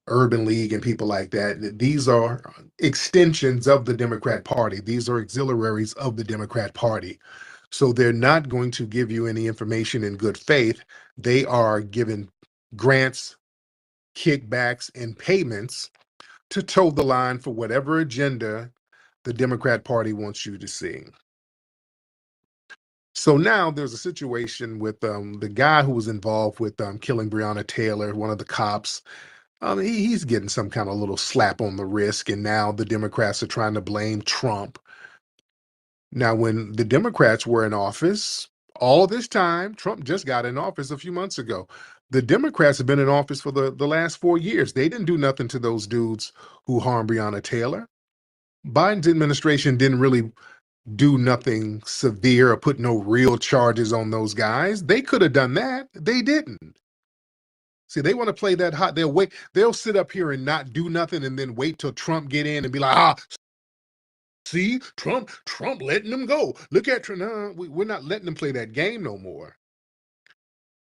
Urban League and people like that, these are extensions of the Democrat Party. These are auxiliaries of the Democrat Party. So they're not going to give you any information in good faith. They are given grants, kickbacks, and payments to toe the line for whatever agenda the Democrat Party wants you to see. So now there's a situation with the guy who was involved with killing Breonna Taylor, one of the cops. He's getting some kind of little slap on the wrist, and now the Democrats are trying to blame Trump. Now, when the Democrats were in office, all this time, Trump just got in office a few months ago. The Democrats have been in office for the last 4 years. They didn't do nothing to those dudes who harmed Breonna Taylor. Biden's administration didn't really do nothing severe or put no real charges on those guys. They could have done that. They didn't. See, they want to play that hot. They'll sit up here and not do nothing and then wait till Trump get in and be like, see, Trump letting them go. Look at Trump. No, we're not letting them play that game no more.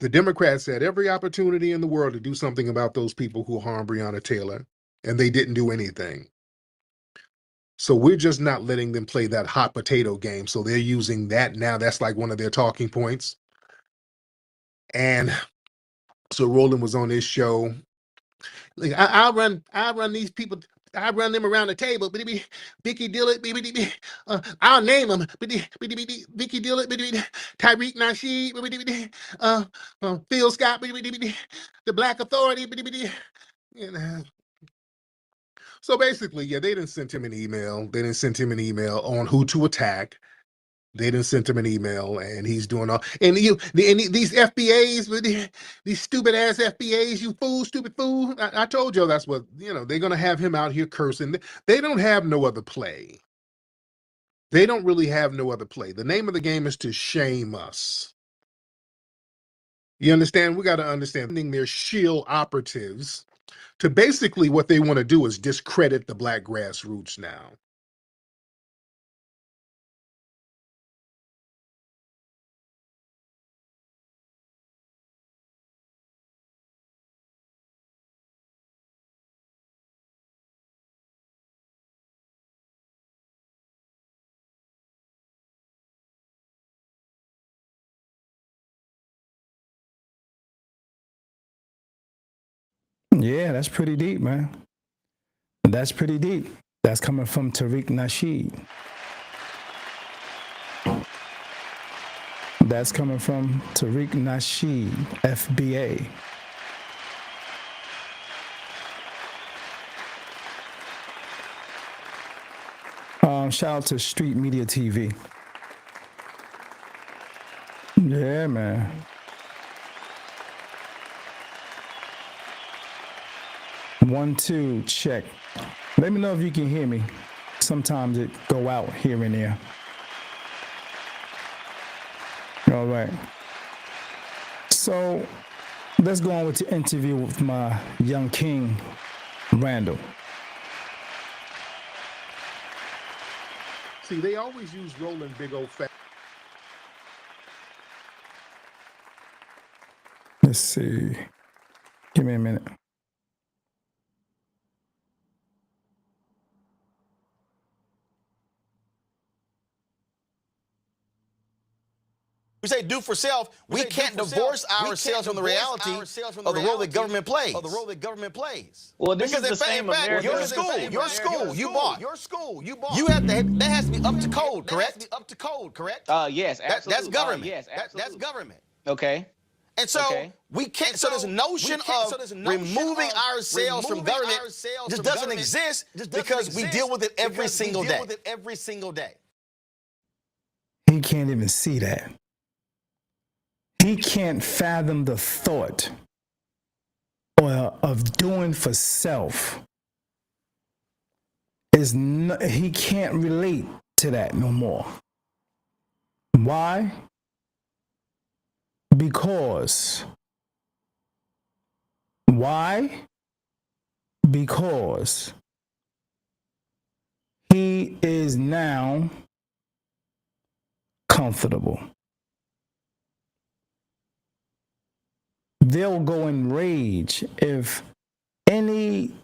The Democrats had every opportunity in the world to do something about those people who harmed Breonna Taylor, and they didn't do anything. So we're just not letting them play that hot potato game. So they're using that now. That's like one of their talking points. And so Roland was on this show. Like, I'll run these people. I run them around the table. Vicky Dillard. I'll name them. Vicky Dillard. Tyreek Nasheed. Phil Scott. The Black Authority. So basically, yeah, they didn't send him an email. They didn't send him an email on who to attack. They didn't send him an email, and he's doing all. And these FBAs, these stupid ass FBAs, you fool, stupid fool. I told you that's what they're gonna have him out here cursing. They don't have no other play. They don't really have no other play. The name of the game is to shame us. You understand? We got to understand their shield operatives to basically what they want to do is discredit the black grassroots now. Yeah, that's pretty deep, man. That's pretty deep. That's coming from Tariq Nasheed. That's coming from Tariq Nasheed, FBA. Shout out to Street Media TV. Yeah, man. One, two, check. Let me know if you can hear me. Sometimes it go out here and there. All right. So let's go on with the interview with my young king, Randall. See, they always use Roland big old fat. Let's see. Give me a minute. We say do for self. We can't divorce ourselves from the reality of the role that government plays. Well, this Because is the in same fact, America. your school, you bought. You have to. That has to be up to code, correct? Yes, absolutely. That's government. Yes, absolutely. That's government. Okay. And so we can't. So this notion of removing ourselves from government just doesn't exist because we deal with it every single day. He can't even see that. He can't fathom the thought of doing for self. He can't relate to that no more. Why? Because. Why? Because he is now comfortable. They'll go in rage if any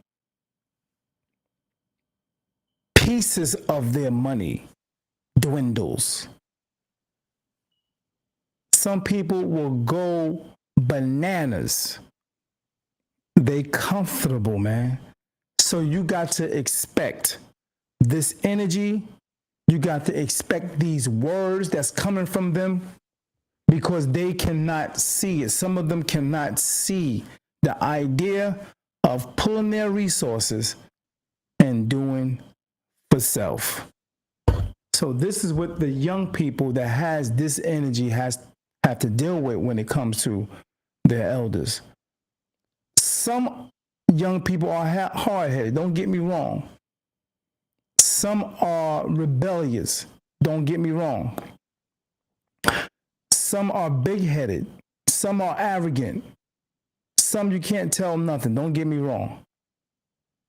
pieces of their money dwindles. Some people will go bananas. They comfortable, man. So you got to expect this energy. You got to expect these words that's coming from them because they cannot see it. Some of them cannot see the idea of pulling their resources and doing for self. So this is what the young people that has this energy have to deal with when it comes to their elders. Some young people are hard-headed, don't get me wrong. Some are rebellious, don't get me wrong. Some are big-headed, some are arrogant, some you can't tell nothing. Don't get me wrong.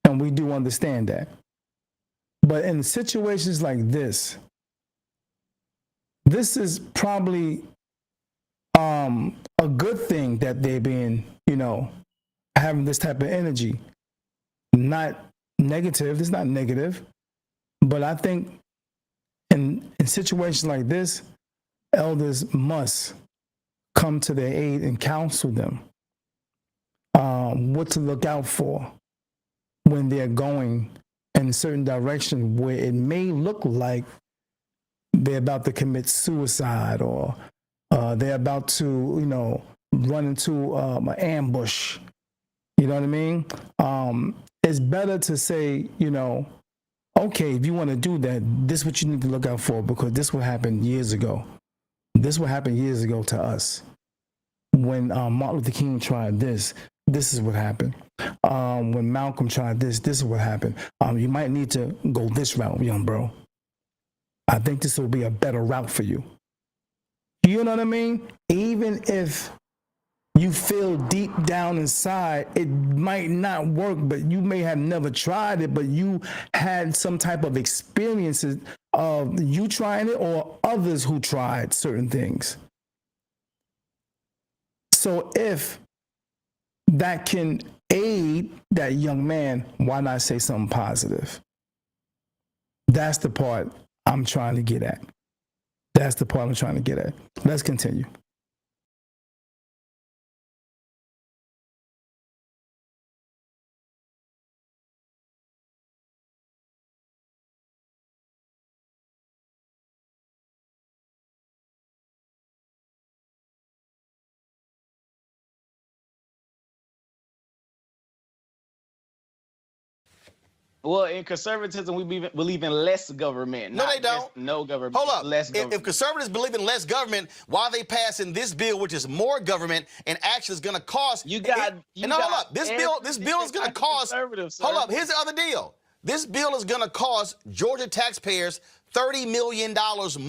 And we do understand that. But in situations like this is probably a good thing that they're being, having this type of energy. Not negative. It's not negative. But I think in situations like this, elders must come to their aid and counsel them what to look out for when they're going in a certain direction where it may look like they're about to commit suicide or they're about to, run into an ambush. You know what I mean? It's better to say, okay, if you want to do that, this is what you need to look out for because this will happen years ago. This will happen years ago to us. When Martin Luther King tried this is what happened. When Malcolm tried this is what happened. You might need to go this route, young bro. I think this will be a better route for you. You know what I mean? Even if you feel deep down inside, it might not work, but you may have never tried it, but you had some type of experiences of you trying it or others who tried certain things. So if that can aid that young man, why not say something positive? That's the part I'm trying to get at. Let's continue. Well, in conservatism, we believe in less government. No, not they don't. just no government. Hold up. Less If government. conservatives believe in less government, why are they passing this bill, which is more government and actually is going to cost? You got. And hold up. This bill is going to cost. Hold up. Here's the other deal. This bill is going to cost Georgia taxpayers $30 million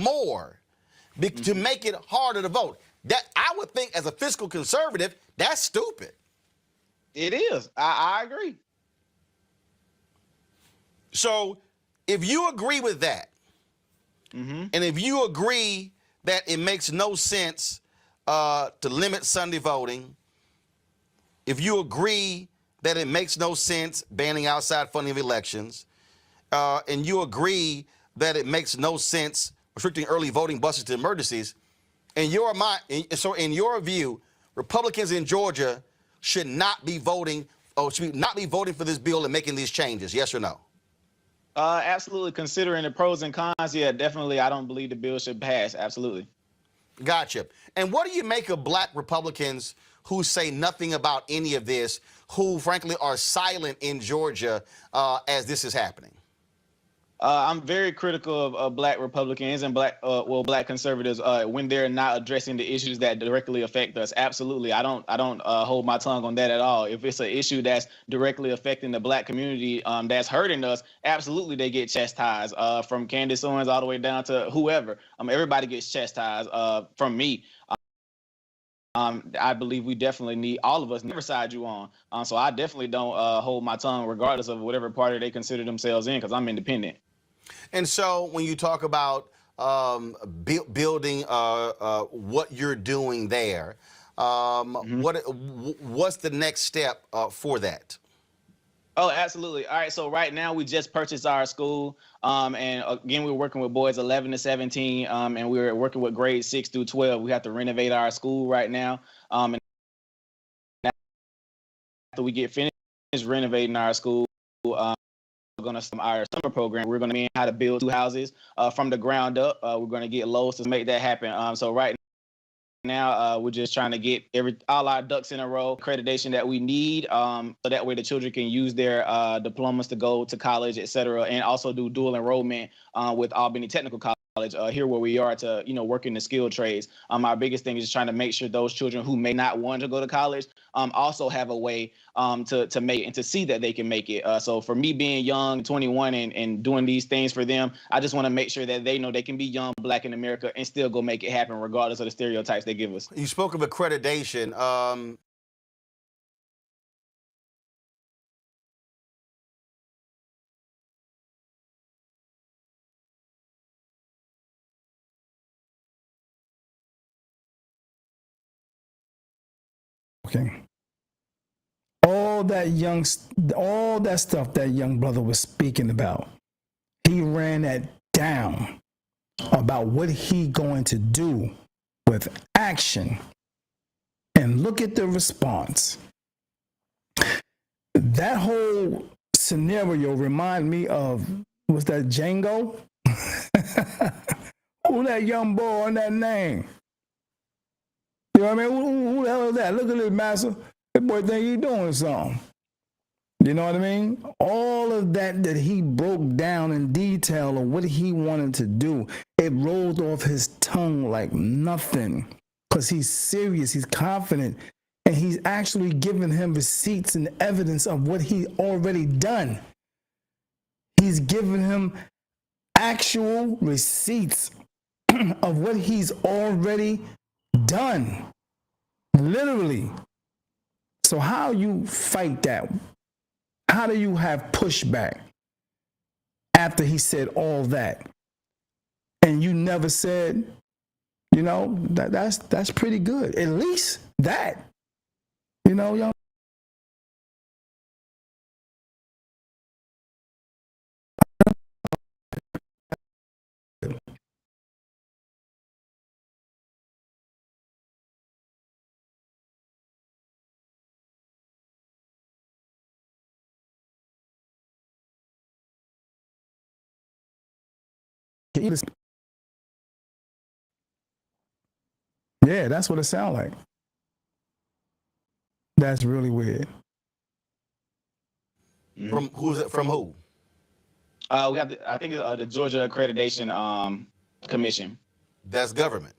more to make it harder to vote. That I would think, as a fiscal conservative, that's stupid. It is. I agree. So, if you agree with that, and if you agree that it makes no sense to limit Sunday voting, if you agree that it makes no sense banning outside funding of elections, and you agree that it makes no sense restricting early voting buses to emergencies, in your view, Republicans in Georgia should not be voting for this bill and making these changes, yes or no? Absolutely. Considering the pros and cons, yeah, definitely. I don't believe the bill should pass. Absolutely. Gotcha. And what do you make of black Republicans who say nothing about any of this, who frankly are silent in Georgia as this is happening? I'm very critical of black Republicans and black conservatives when they're not addressing the issues that directly affect us. Absolutely, I don't hold my tongue on that at all. If it's an issue that's directly affecting the black community, that's hurting us, absolutely they get chastised. From Candace Owens all the way down to whoever. Everybody gets chastised. From me. I believe we definitely need all of us, never side you on. So I definitely don't hold my tongue regardless of whatever party they consider themselves in, because I'm independent. And so when you talk about building what you're doing there, what's the next step for that? Oh, absolutely. All right. So right now we just purchased our school. And again, we're working with boys 11 to 17. And we're working with grades 6 through 12. We have to renovate our school right now. And after we get finished renovating our school, we're going to start our summer program. We're going to learn how to build 2 houses from the ground up. We're going to get loans to make that happen. So right now, we're just trying to get all our ducks in a row, accreditation that we need, so that way the children can use their diplomas to go to college, et cetera, and also do dual enrollment with Albany Technical College here where we are to, work in the skilled trades. Our biggest thing is trying to make sure those children who may not want to go to college also have a way to make it and to see that they can make it. So for me being young, 21, and doing these things for them, I just want to make sure that they know they can be young, black in America and still go make it happen regardless of the stereotypes they give us. You spoke of accreditation. Okay. All that stuff that young brother was speaking about, he ran that down about what he going to do with action. And look at the response. That whole scenario remind me of, was that Django? Who that young boy on that name? You know what I mean? Who the hell is that? Look at this, master. That boy think he doing something. You know what I mean? All of that he broke down in detail of what he wanted to do, it rolled off his tongue like nothing. Because he's serious, he's confident, and he's actually giving him receipts and evidence of what he already done. He's giving him actual receipts of what he's already done. Literally. So how you fight that? How do you have pushback after he said all that? And you never said, you know, that's pretty good. At least that. You know, y'all. Yeah, that's what it sounds like. That's really weird. From who's it? From who? We got I think the Georgia Accreditation Commission. That's government.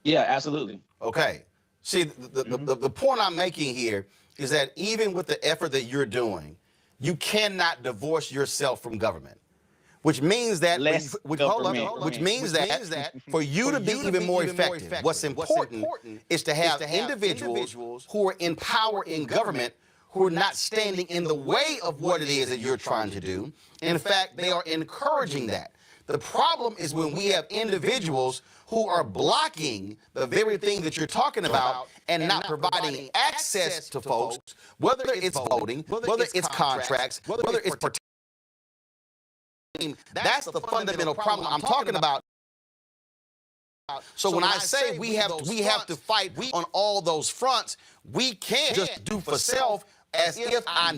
Yeah, absolutely. Okay. See, the point I'm making here is that even with the effort that you're doing, you cannot divorce yourself from government. Which means that, which means that for you to be even more effective, what's important is to have individuals who are in power in government who are not standing in the way of what it is that you're trying to do. In fact, they are encouraging that. The problem is when we have individuals who are blocking the very thing that you're talking about and not providing access to folks, whether it's voting, whether it's contracts, whether it's that's the fundamental problem I'm talking about. So when I say we have to fight on all those fronts, we can't just do for self as if I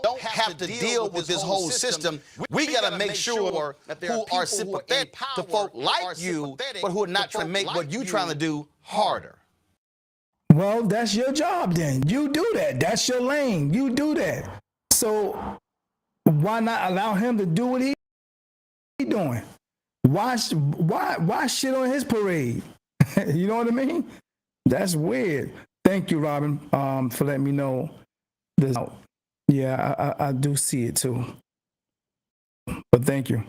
don't have to deal with this whole system. We got to make sure who are sympathetic to folk like you, but who are not trying to make what you're trying to do harder. Well, that's your job then. You do that. That's your lane. You do that. So why not allow him to do what he's doing? Why shit on his parade? You know what I mean? That's weird. Thank you, Robin, for letting me know this. Yeah, I do see it too. But thank you.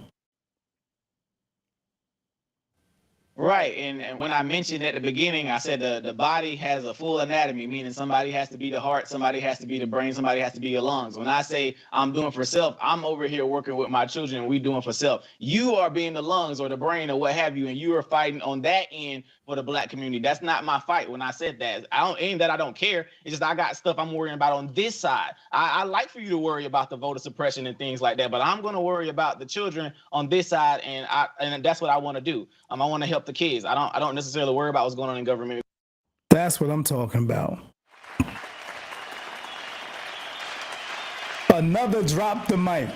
Right, and when I mentioned at the beginning, I said the body has a full anatomy, meaning somebody has to be the heart, somebody has to be the brain, somebody has to be your lungs. When I say I'm doing for self, I'm over here working with my children and we doing for self. You are being the lungs or the brain or what have you, and you are fighting on that end for the Black community. That's not my fight. When I said that, ain't that I don't care. It's just I got stuff I'm worrying about on this side. I like for you to worry about the voter suppression and things like that, but I'm going to worry about the children on this side, and that's what I want to do. I want to help the kids. I don't necessarily worry about what's going on in government. That's what I'm talking about. Another drop the mic.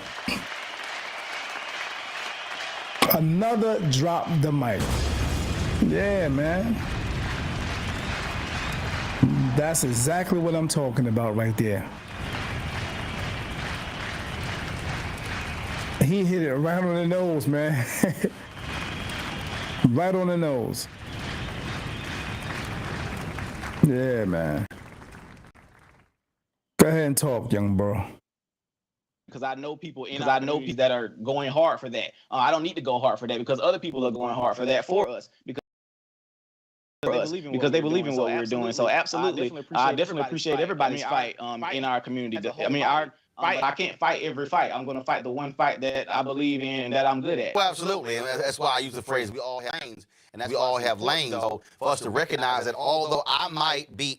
Another drop the mic. Yeah, man. That's exactly what I'm talking about right there. He hit it right on the nose, man. Right on the nose. Yeah, man. Go ahead and talk, young bro. Because I know people that are going hard for that. I don't need to go hard for that because other people are going hard for that for us because they believe in what we're doing. So absolutely, I definitely appreciate everybody's fight in our community. Fight. I can't fight every fight. I'm going to fight the one fight that I believe in and that I'm good at. Well, absolutely, and that's why I use the phrase we all have lanes, and that's we all have lanes. So for us to recognize that although I might be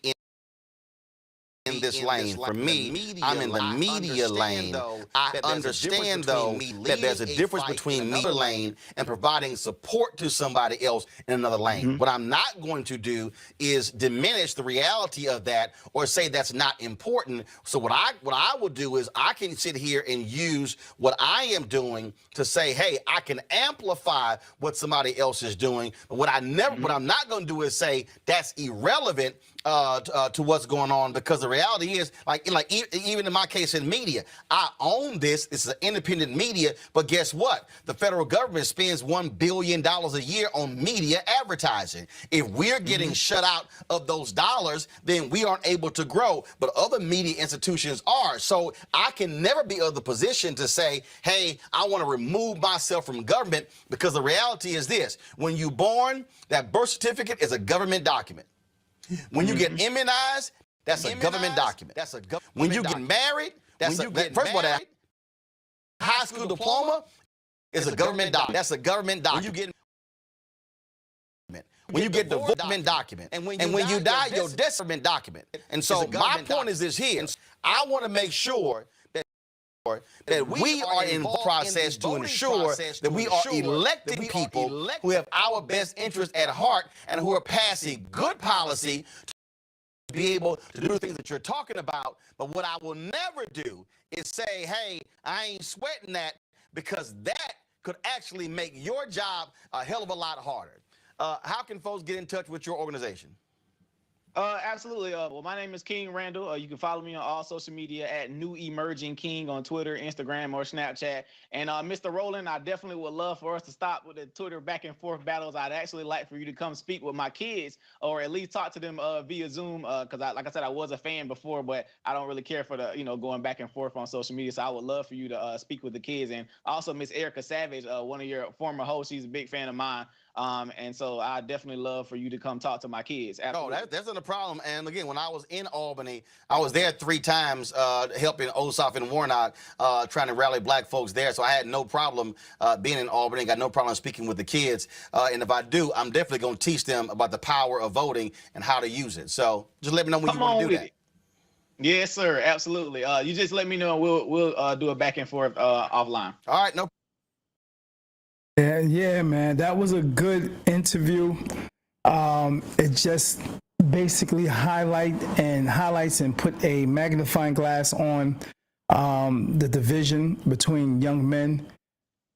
in this lane, for me, I'm in the media lane. I understand, though, that there's a difference between media lane and providing support to somebody else in another lane. What I'm not going to do is diminish the reality of that or say that's not important. So what I will do is I can sit here and use what I am doing to say, hey, I can amplify what somebody else is doing. But what I'm not going to do is say that's irrelevant to what's going on, because the reality is, even in my case in media, I own this. This is an independent media, but guess what? The federal government spends $1 billion a year on media advertising. If we're getting shut out of those dollars, then we aren't able to grow, but other media institutions are. So I can never be of the position to say, hey, I want to remove myself from government, because the reality is this: when you're born, that birth certificate is a government document. When you get immunized, that's a government document. When you get married, first of all, that high school diploma is a government document. That's a government document. When you get divorced, government document. And when you die, your death is a government document. And so my point is this here: I want to make sure that we are in the process to ensure that we are electing people who have our best interest at heart and who are passing good policy to be able to do the things that you're talking about. But what I will never do is say, hey, I ain't sweating that, because that could actually make your job a hell of a lot harder. How can folks get in touch with your organization? Absolutely. Well, my name is King Randall. You can follow me on all social media at New Emerging King on Twitter, Instagram, or Snapchat. And Mr. Roland, I definitely would love for us to stop with the Twitter back and forth battles. I'd actually like for you to come speak with my kids, or at least talk to them via Zoom. Because like I said, I was a fan before, but I don't really care for the going back and forth on social media. So I would love for you to speak with the kids. And also Miss Erica Savage, one of your former hosts. She's a big fan of mine. And so I definitely love for you to come talk to my kids. Absolutely. No, that's not a problem. And again, when I was in Albany, I was there 3 times helping Ossoff and Warnock, trying to rally black folks there. So I had no problem being in Albany. Got no problem speaking with the kids. And if I do, I'm definitely going to teach them about the power of voting and how to use it. So just let me know when you want to do that. Yes, sir. Absolutely. You just let me know. We'll do a back and forth offline. All right. No. Yeah, man, that was a good interview. It just basically highlights and put a magnifying glass on the division between young men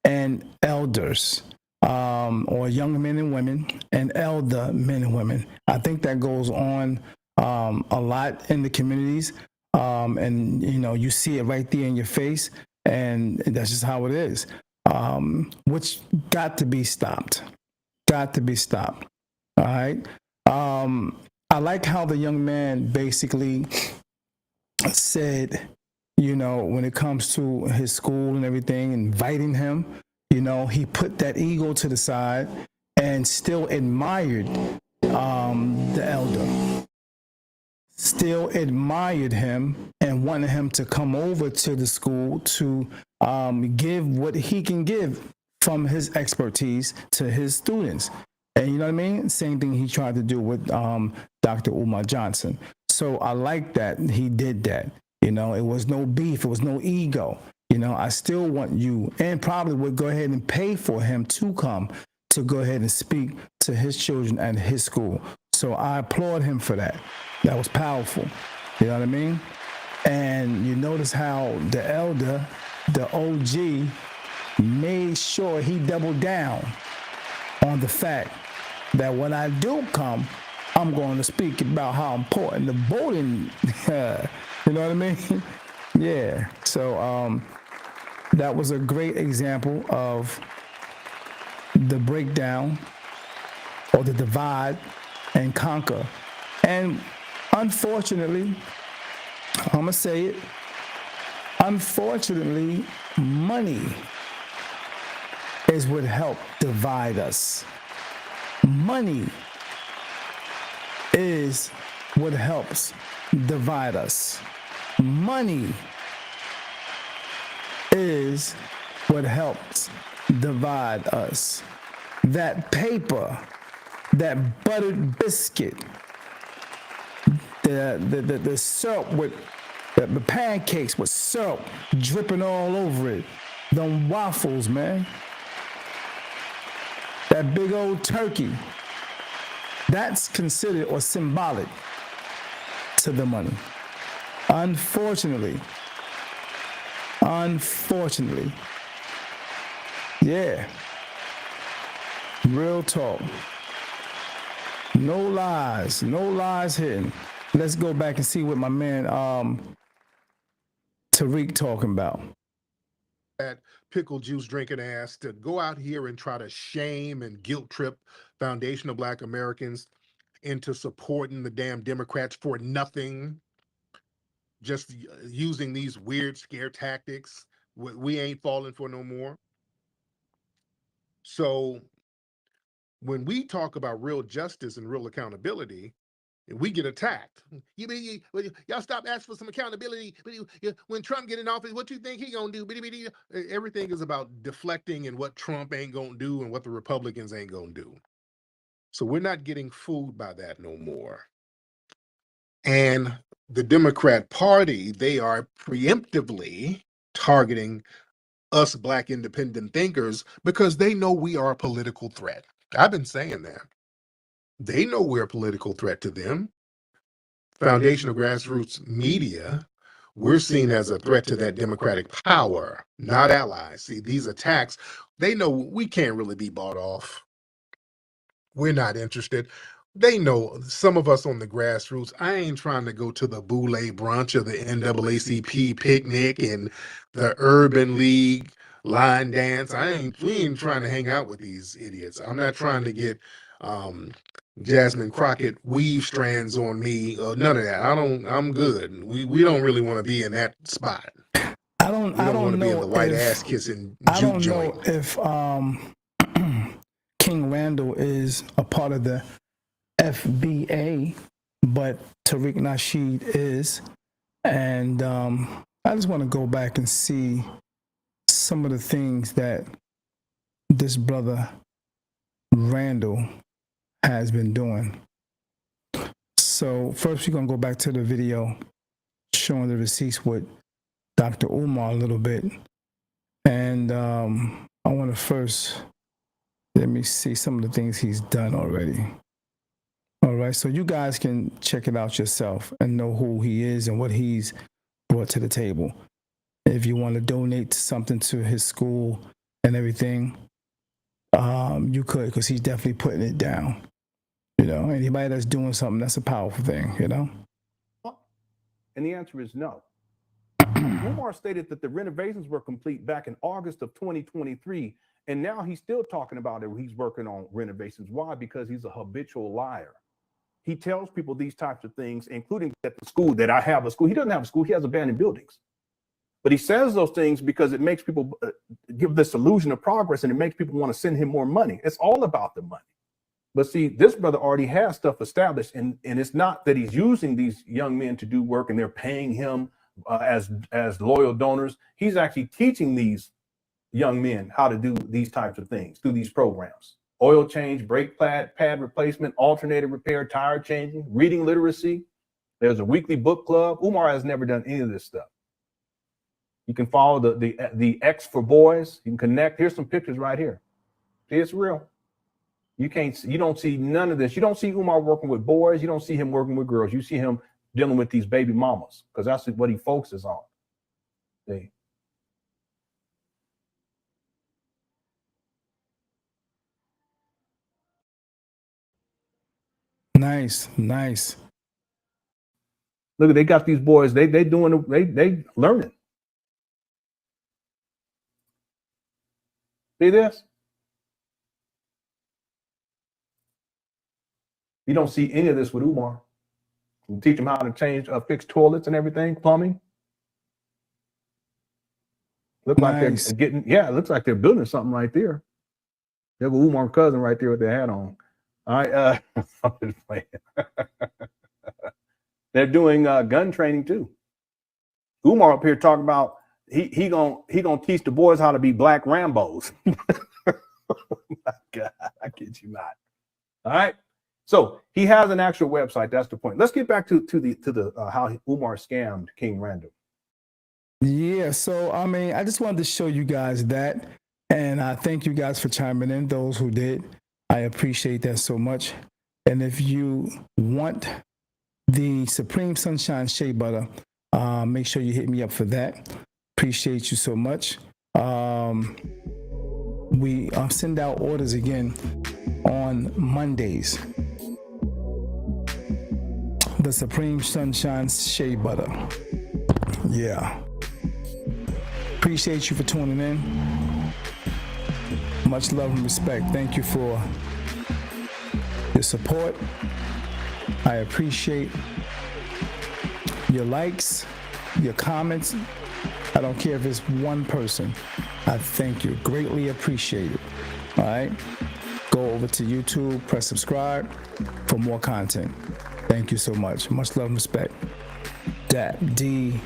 and elders, or young men and women and elder men and women. I think that goes on a lot in the communities, and you see it right there in your face, and that's just how it is. Which got to be stopped. Got to be stopped. All right. I like how the young man basically said, when it comes to his school and everything, inviting him, he put that ego to the side and still admired the elder. Still admired him and wanted him to come over to the school to give what he can give from his expertise to his students. And you know what I mean? Same thing he tried to do with Dr. Umar Johnson. So I like that he did that. It was no beef. It was no ego. I still want you, and probably would go ahead and pay for him to come to go ahead and speak to his children at his school. So I applaud him for that. That was powerful. You know what I mean? And you notice how the elder, the OG, made sure he doubled down on the fact that when I do come, I'm going to speak about how important the voting, you know what I mean? Yeah. So that was a great example of the breakdown or the divide and conquer. And unfortunately, I'm going to say it, unfortunately, money is what helped divide us. Money is what helps divide us. Money is what helps divide us. That paper, that buttered biscuit, the syrup with the pancakes with syrup dripping all over it. Them waffles, man. That big old turkey. That's considered or symbolic to the money. Unfortunately. Yeah. Real talk. No lies hidden. Let's go back and see what my man Tariq talking about. That pickle juice drinking ass to go out here and try to shame and guilt trip foundational Black Americans into supporting the damn Democrats for nothing, just using these weird scare tactics. We ain't falling for no more. So when we talk about real justice and real accountability, we get attacked. Y'all stop asking for some accountability. When Trump get in office, what you think he gonna do? Everything is about deflecting and what Trump ain't gonna do and what the Republicans ain't gonna do. So we're not getting fooled by that no more. And the Democrat Party, they are preemptively targeting us Black independent thinkers because they know we are a political threat. I've been saying that. They know we're a political threat to them. Foundational grassroots media, we're seen as a threat to that democratic power, not allies. See, these attacks, they know we can't really be bought off. We're not interested. They know, some of us on the grassroots, I ain't trying to go to the Boule brunch or the NAACP picnic and the Urban League line dance. We ain't trying to hang out with these idiots. I'm not trying to get Jasmine Crockett weave strands on me. None of that. I'm good. We don't really want to be in that spot. I don't want to know be in the white if, ass kissing I juke don't joint. know if King Randall is a part of the FBA, but Tariq Nasheed is. And I just want to go back and see some of the things that this brother Randall has been doing. So first we're going to go back to the video showing the receipts with Dr. Umar a little bit. And I want to first, let me see some of the things he's done already. All right, so you guys can check it out yourself and know who he is and what he's brought to the table. If you want to donate something to his school and everything, you could, because he's definitely putting it down. You know, anybody that's doing something, that's a powerful thing, you know? And the answer is no. Umar stated that the renovations were complete back in August of 2023, and now he's still talking about it. He's working on renovations. Why? Because he's a habitual liar. He tells people these types of things, including at the school, that I have a school. He doesn't have a school. He has abandoned buildings. But he says those things because it makes people give this illusion of progress, and it makes people want to send him more money. It's all about the money. But see, this brother already has stuff established, and it's not that he's using these young men to do work and they're paying him as loyal donors. He's actually teaching these young men how to do these types of things through these programs: oil change, brake pad replacement, alternator repair, tire changing, reading literacy. There's a weekly book club. Umar has never done any of this stuff. You can follow the X for boys. You can connect. Here's some pictures right here. See, it's real. You don't see none of this. You don't see Umar working with boys. You don't see him working with girls. You see him dealing with these baby mamas, because that's what he focuses on. See? Nice. Look, they got these boys. They learning. See this? You don't see any of this with Umar. You teach them how to fix toilets and everything, plumbing. Look like they're getting, it looks like they're building something right there. You have a Umar cousin right there with their hat on. All right, I'm just playing. They're doing gun training too. Umar up here talking about he gonna teach the boys how to be black Rambos. Oh my God, I kid you not. All right. So he has an actual website. That's the point. Let's get back to the how Umar scammed King Randall. Yeah, so I mean, I just wanted to show you guys that, and I thank you guys for chiming in. Those who did, I appreciate that so much. And if you want the Supreme Sunshine Shea Butter, make sure you hit me up for that. Appreciate you so much. We send out orders again on Mondays. The Supreme Sunshine Shea Butter. Yeah. Appreciate you for tuning in. Much love and respect. Thank you for your support. I appreciate your likes, your comments. I don't care if it's one person. I thank you. Greatly appreciate it. All right? Go over to YouTube, press subscribe for more content. Thank you so much. Much love and respect. D.A.P.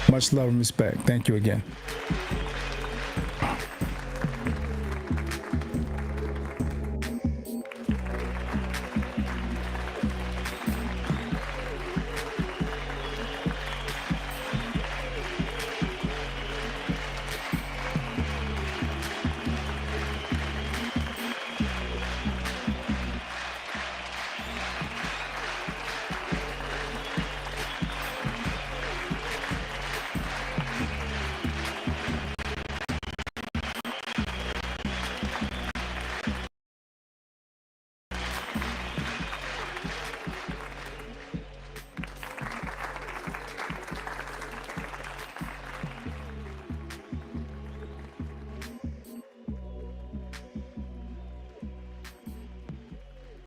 Much love and respect. Thank you again.